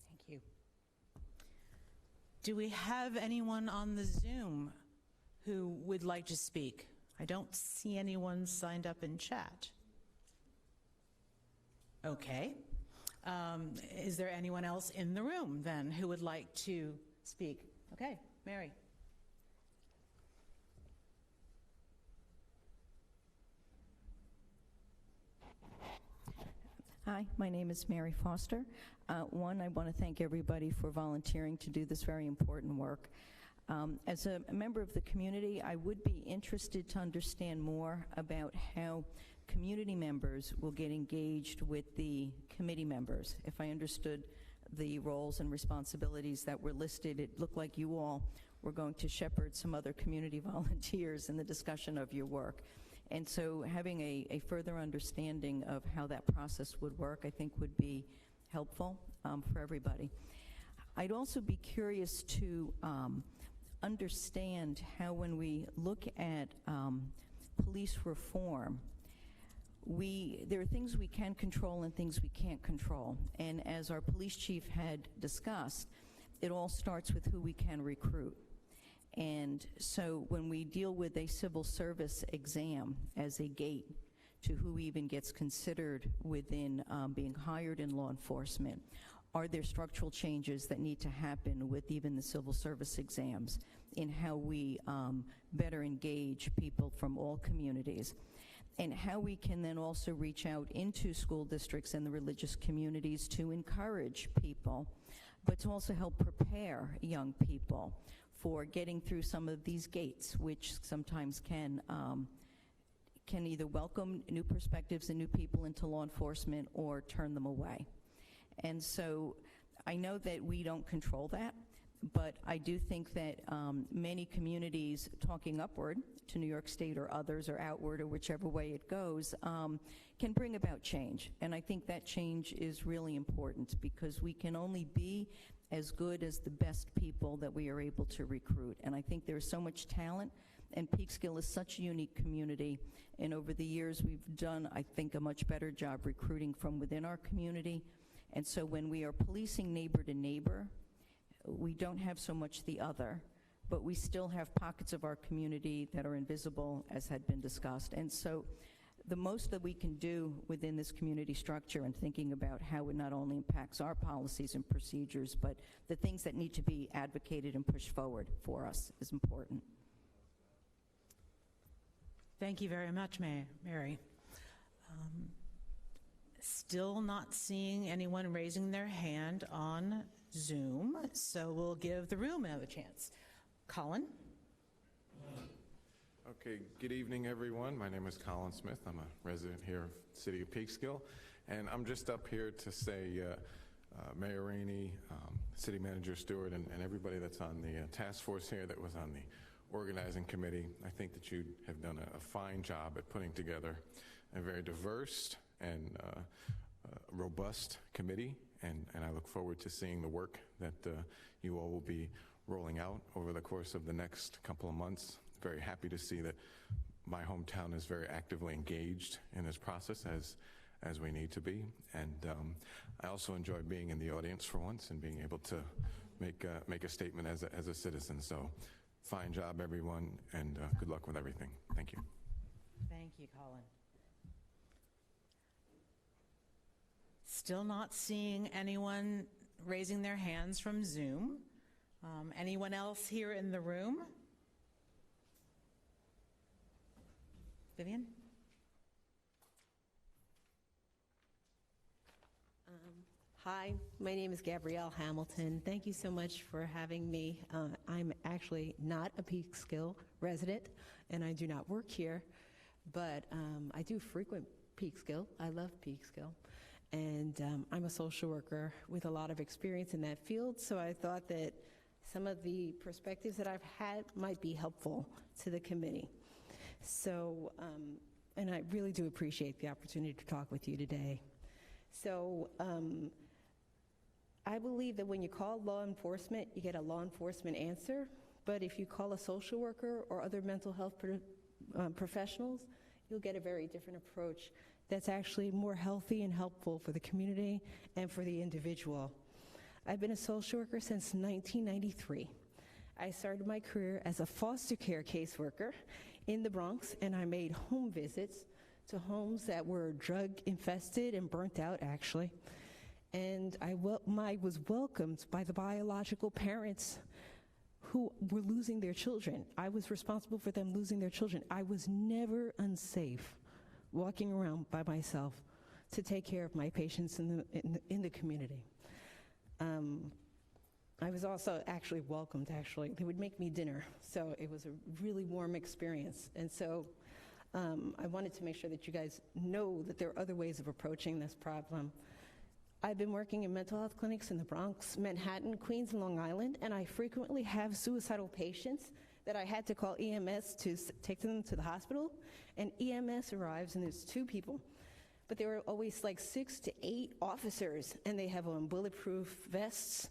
Thank you. Do we have anyone on the Zoom who would like to speak? I don't see anyone signed up in chat. Okay. Is there anyone else in the room then who would like to speak? Okay, Mary.
Hi, my name is Mary Foster. One, I want to thank everybody for volunteering to do this very important work. As a member of the community, I would be interested to understand more about how community members will get engaged with the committee members. If I understood the roles and responsibilities that were listed, it looked like you all were going to shepherd some other community volunteers in the discussion of your work. And so having a further understanding of how that process would work, I think would be helpful for everybody. I'd also be curious to understand how, when we look at police reform, there are things we can control and things we can't control. And as our police chief had discussed, it all starts with who we can recruit. And so when we deal with a civil service exam as a gate to who even gets considered within being hired in law enforcement, are there structural changes that need to happen with even the civil service exams in how we better engage people from all communities? And how we can then also reach out into school districts and the religious communities to encourage people, but to also help prepare young people for getting through some of these gates, which sometimes can either welcome new perspectives and new people into law enforcement or turn them away. And so I know that we don't control that, but I do think that many communities talking upward to New York State or others, or outward, or whichever way it goes, can bring about change. And I think that change is really important, because we can only be as good as the best people that we are able to recruit. And I think there's so much talent, and Peekskill is such a unique community. And over the years, we've done, I think, a much better job recruiting from within our community. And so when we are policing neighbor to neighbor, we don't have so much the other, but we still have pockets of our community that are invisible, as had been discussed. And so the most that we can do within this community structure, and thinking about how it not only impacts our policies and procedures, but the things that need to be advocated and pushed forward for us, is important.
Thank you very much, Mary. Still not seeing anyone raising their hand on Zoom, so we'll give the room another chance. Colin?
Okay, good evening, everyone. My name is Colin Smith. I'm a resident here of the city of Peekskill, and I'm just up here to say Mayor Rainey, City Manager Stewart, and everybody that's on the task force here that was on the organizing committee. I think that you have done a fine job at putting together a very diverse and robust committee, and I look forward to seeing the work that you all will be rolling out over the course of the next couple of months. Very happy to see that my hometown is very actively engaged in this process as we need to be, and I also enjoy being in the audience for once and being able to make a statement as a citizen. So fine job, everyone, and good luck with everything. Thank you.
Thank you, Colin. Still not seeing anyone raising their hands from Zoom. Anyone else here in the room? Vivian?
Hi, my name is Gabrielle Hamilton. Thank you so much for having me. I'm actually not a Peekskill resident, and I do not work here, but I do frequent Peekskill. I love Peekskill, and I'm a social worker with a lot of experience in that field, so I thought that some of the perspectives that I've had might be helpful to the committee. So, and I really do appreciate the opportunity to talk with you today. So, I believe that when you call law enforcement, you get a law enforcement answer, but if you call a social worker or other mental health professionals, you'll get a very different approach that's actually more healthy and helpful for the community and for the individual. I've been a social worker since 1993. I started my career as a foster care caseworker in the Bronx, and I made home visits to homes that were drug infested and burnt out, actually. And I was welcomed by the biological parents who were losing their children. I was responsible for them losing their children. I was never unsafe walking around by myself to take care of my patients in the community. I was also actually welcomed, actually. They would make me dinner, so it was a really warm experience. And so I wanted to make sure that you guys know that there are other ways of approaching this problem. I've been working in mental health clinics in the Bronx, Manhattan, Queens, and Long Island, and I frequently have suicidal patients that I had to call EMS to take them to the hospital, and EMS arrives, and there's 2 people. But there were always like 6 to 8 officers, and they have on bulletproof vests,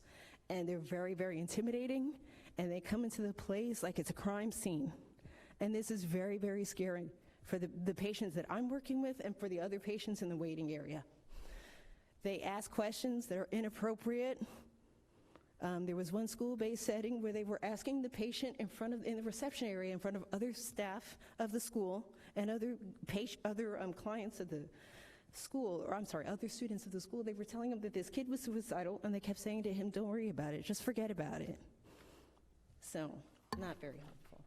and they're very, very intimidating, and they come into the place like it's a crime scene. And this is very, very scary for the patients that I'm working with and for the other patients in the waiting area. They ask questions that are inappropriate. There was one school-based setting where they were asking the patient in the reception area in front of other staff of the school and other clients of the school, or I'm sorry, other students of the school. They were telling him that this kid was suicidal, and they kept saying to him, "Don't worry about it, just forget about it." So, not very helpful.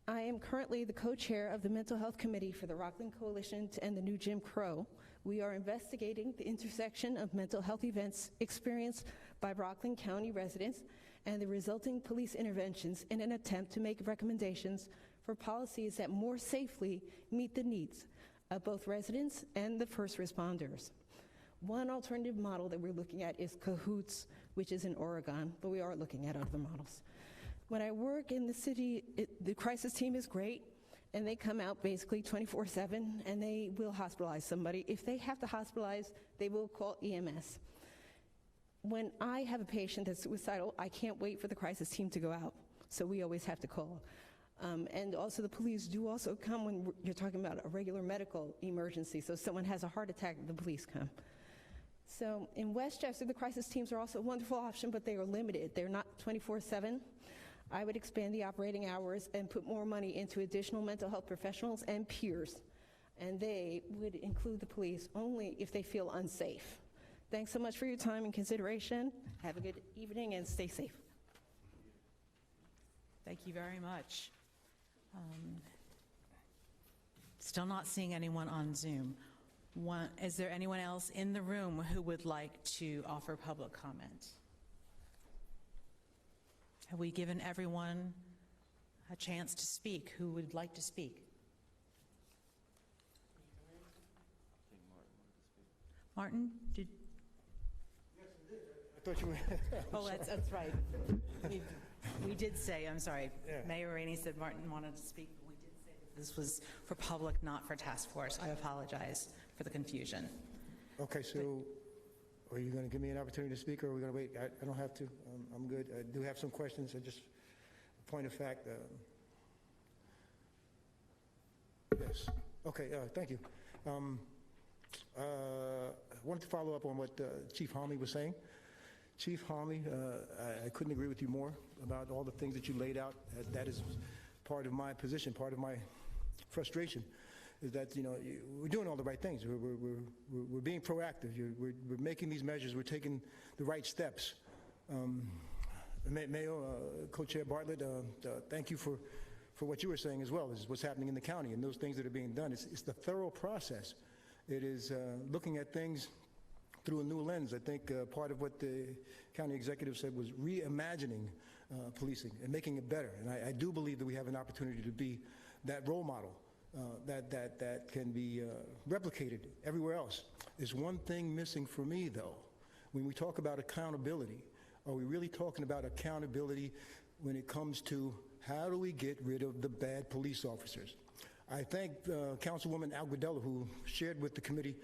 I am currently the co-chair of the Mental Health Committee for the Rockland Coalition to End the New Jim Crow. We are investigating the intersection of mental health events experienced by Rockland County residents and the resulting police interventions in an attempt to make recommendations for policies that more safely meet the needs of both residents and the first responders. One alternative model that we're looking at is CAHOOTS, which is in Oregon, but we are looking at other models. When I work in the city, the crisis team is great, and they come out basically 24/7, and they will hospitalize somebody. If they have to hospitalize, they will call EMS. When I have a patient that's suicidal, I can't wait for the crisis team to go out, so we always have to call. And also the police do also come when you're talking about a regular medical emergency, so if someone has a heart attack, the police come. So in Westchester, the crisis teams are also a wonderful option, but they are limited. They're not 24/7. I would expand the operating hours and put more money into additional mental health professionals and peers, and they would include the police only if they feel unsafe. Thanks so much for your time and consideration. Have a good evening and stay safe.
Thank you very much. Still not seeing anyone on Zoom. Is there anyone else in the room who would like to offer public comment? Have we given everyone a chance to speak who would like to speak? Martin,
I thought you were...
Oh, that's right. We did say, I'm sorry, Mayor Rainey said Martin wanted to speak, but we did say that this was for public, not for task force. I apologize for the confusion.
Okay, so are you going to give me an opportunity to speak, or are we going to wait? I don't have to. I'm good. I do have some questions. Just a point of fact. Yes. Okay, thank you. I wanted to follow up on what Chief Halmy was saying. Chief Halmy, I couldn't agree with you more about all the things that you laid out. That is part of my position, part of my frustration, is that, you know, we're doing all the right things. We're being proactive. We're making these measures. We're taking the right steps. Mayor, Co-Chair Bartlett, thank you for what you were saying as well, is what's happening in the county and those things that are being done. It's the thorough process. It is looking at things through a new lens. I think part of what the county executive said was reimagining policing and making it better. And I do believe that we have an opportunity to be that role model that can be replicated everywhere else. There's one thing missing for me, though. When we talk about accountability, are we really talking about accountability when it comes to how do we get rid of the bad police officers? I thank Councilwoman Alguidella, who shared with the committee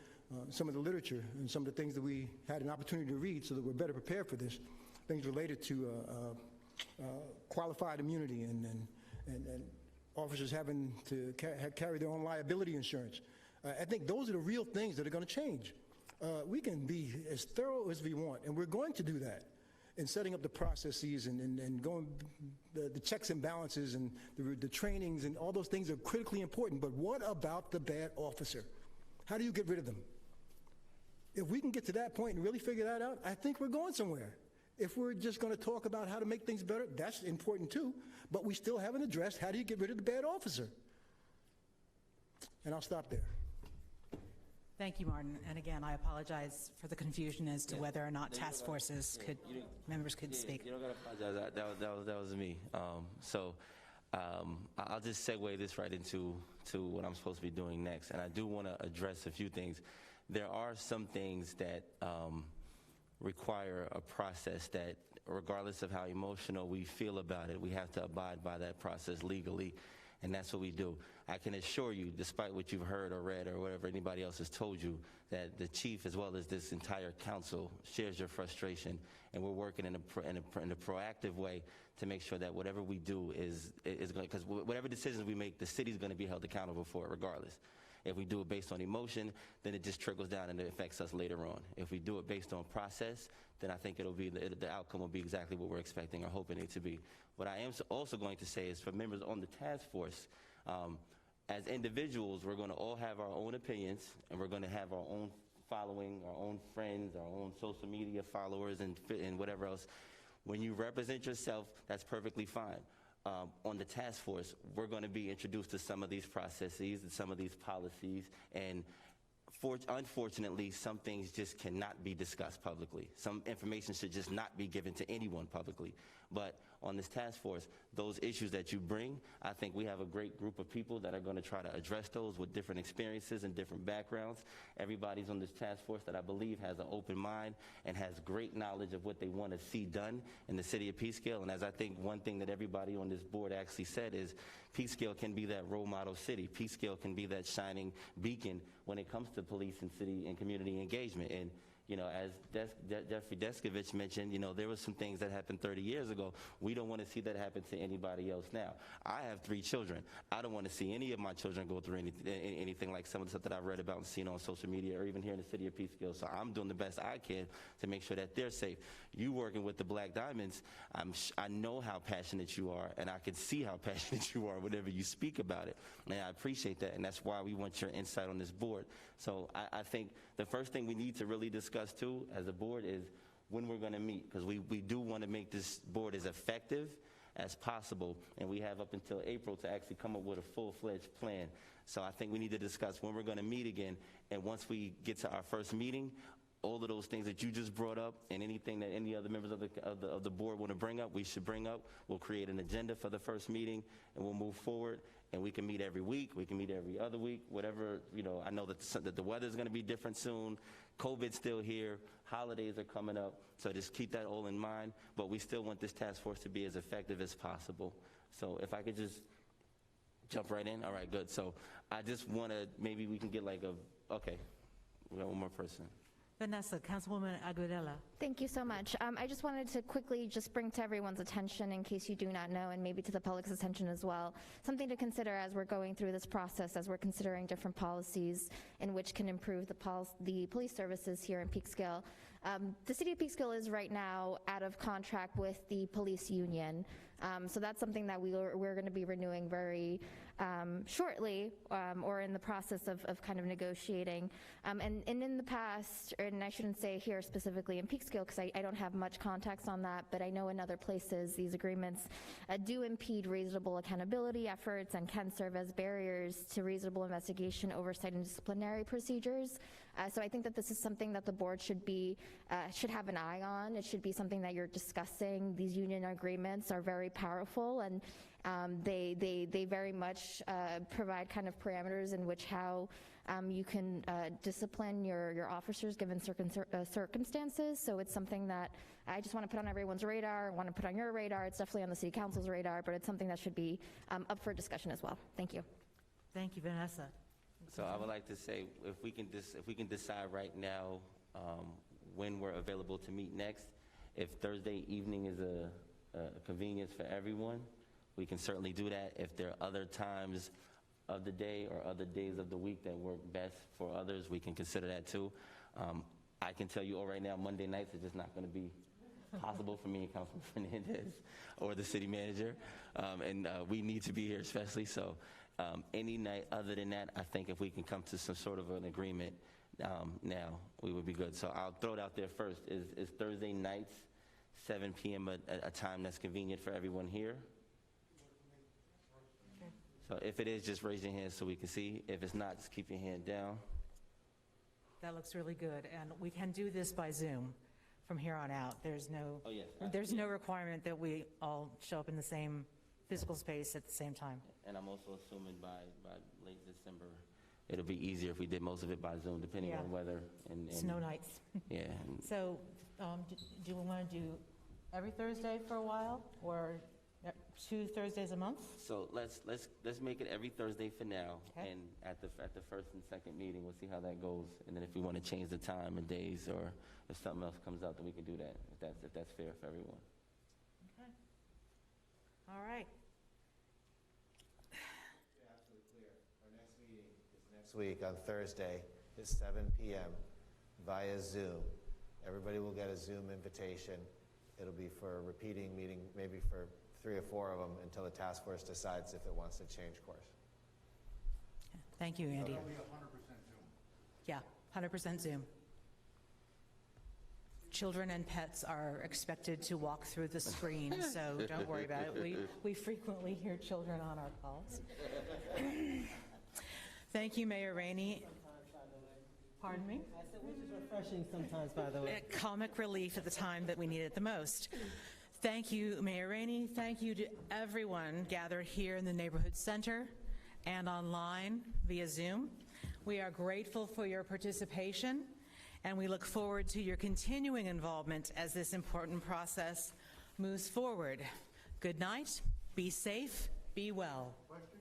some of the literature and some of the things that we had an opportunity to read so that we're better prepared for this, things related to qualified immunity and officers having to carry their own liability insurance. I think those are the real things that are going to change. We can be as thorough as we want, and we're going to do that in setting up the processes and going the checks and balances and the trainings, and all those things are critically important. But what about the bad officer? How do you get rid of them? If we can get to that point and really figure that out, I think we're going somewhere. If we're just going to talk about how to make things better, that's important too, but we still haven't addressed how do you get rid of the bad officer? And I'll stop there.
Thank you, Martin. And again, I apologize for the confusion as to whether or not task forces members could speak.
You don't got to apologize. That was me. I'll just segue this right into what I'm supposed to be doing next. And I do want to address a few things. There are some things that require a process that, regardless of how emotional we feel about it, we have to abide by that process legally. And that's what we do. I can assure you, despite what you've heard or read or whatever anybody else has told you, that the chief, as well as this entire council, shares your frustration, and we're working in a proactive way to make sure that whatever we do is going, because whatever decisions we make, the city's going to be held accountable for it regardless. If we do it based on emotion, then it just trickles down and it affects us later on. If we do it based on process, then I think the outcome will be exactly what we're expecting or hoping it to be. What I am also going to say is, for members on the task force, as individuals, we're going to all have our own opinions, and we're going to have our own following, our own friends, our own social media followers, and whatever else. When you represent yourself, that's perfectly fine. On the task force, we're going to be introduced to some of these processes and some of these policies, and unfortunately, some things just cannot be discussed publicly. Some information should just not be given to anyone publicly. But on this task force, those issues that you bring, I think we have a great group of people that are going to try to address those with different experiences and different backgrounds. Everybody's on this task force that I believe has an open mind and has great knowledge of what they want to see done in the city of Peekskill. And as I think one thing that everybody on this board actually said is, Peekskill can be that role model city. Peekskill can be that shining beacon when it comes to police and city and community engagement. And you know, as Jeffrey Deskovich mentioned, you know, there were some things that happened 30 years ago. We don't want to see that happen to anybody else now. I have 3 children. I don't want to see any of my children go through anything like some of the stuff that I've read about and seen on social media or even here in the city of Peekskill. So I'm doing the best I can to make sure that they're safe. You working with the Black Diamonds, I know how passionate you are, and I can see how passionate you are whenever you speak about it. And I appreciate that, and that's why we want your insight on this board. So I think the first thing we need to really discuss too as a board is when we're going to meet, because we do want to make this board as effective as possible, and we have up until April to actually come up with a full-fledged plan. So I think we need to discuss when we're going to meet again, and once we get to our first meeting, all of those things that you just brought up and anything that any other members of the board want to bring up, we should bring up. We'll create an agenda for the first meeting, and we'll move forward. And we can meet every week. We can meet every other week, whatever, I know that the weather's going to be different soon. COVID's still here. Holidays are coming up. So just keep that all in mind. But we still want this task force to be as effective as possible. So if I could just jump right in. All right, good. So I just want to, maybe we can get okay, we got one more person.
Vanessa, Councilwoman Aguilera.
Thank you so much. I just wanted to quickly just bring to everyone's attention, in case you do not know, and maybe to the public's attention as well, something to consider as we're going through this process, as we're considering different policies in which can improve the police services here in Peekskill. The city of Peekskill is right now out of contract with the police union. So that's something that we're going to be renewing very shortly, or in the process of kind of negotiating. And in the past, and I shouldn't say here specifically in Peekskill because I don't have much context on that, but I know in other places these agreements do impede reasonable accountability efforts and can serve as barriers to reasonable investigation, oversight, and disciplinary procedures. So I think that this is something that the board should have an eye on. It should be something that you're discussing. These union agreements are very powerful, and they very much provide kind of parameters in which how you can discipline your officers given circumstances. So it's something that I just want to put on everyone's radar, want to put on your radar. It's definitely on the City Council's radar, but it's something that should be up for discussion as well. Thank you.
Thank you, Vanessa.
So I would like to say, if we can decide right now when we're available to meet next, if Thursday evening is a convenience for everyone, we can certainly do that. If there are other times of the day or other days of the week that work best for others, we can consider that too. I can tell you all right now, Monday nights are just not going to be possible for me and Councilman Fernandez or the city manager, and we need to be here especially. So any night other than that, I think if we can come to some sort of an agreement now, we would be good. So I'll throw it out there first. Is Thursday nights, 7 p.m. a time that's convenient for everyone here? So if it is, just raise your hand so we can see. If it's not, just keep your hand down.
That looks really good, and we can do this by Zoom from here on out. There's no requirement that we all show up in the same physical space at the same time.
And I'm also assuming by late December, it'll be easier if we did most of it by Zoom, depending on weather and
snow nights.
Yeah.
So do we want to do every Thursday for a while, or 2 Thursdays a month?
So let's make it every Thursday for now,
Okay.
and at the first and second meeting, we'll see how that goes. And then if we want to change the time and days, or if something else comes up, then we can do that. If that's fair for everyone.
Okay. All right.
Absolutely clear. Our next meeting is next week on Thursday. It's 7 p.m. via Zoom. Everybody will get a Zoom invitation. It'll be for a repeating meeting, maybe for 3 or 4 of them, until the task force decides if it wants to change course.
Thank you, Andy.
So it'll be 100% Zoom.
Yeah, 100% Zoom. Children and pets are expected to walk through the screen, so don't worry about it. We frequently hear children on our calls. Thank you, Mayor Rainey. Pardon me?
I said, which is refreshing sometimes, by the way.
Comic relief at the time that we need it the most. Thank you, Mayor Rainey. Thank you to everyone gathered here in the Neighborhood Center and online via Zoom. We are grateful for your participation, and we look forward to your continuing involvement as this important process moves forward. Good night, be safe, be well.
Question?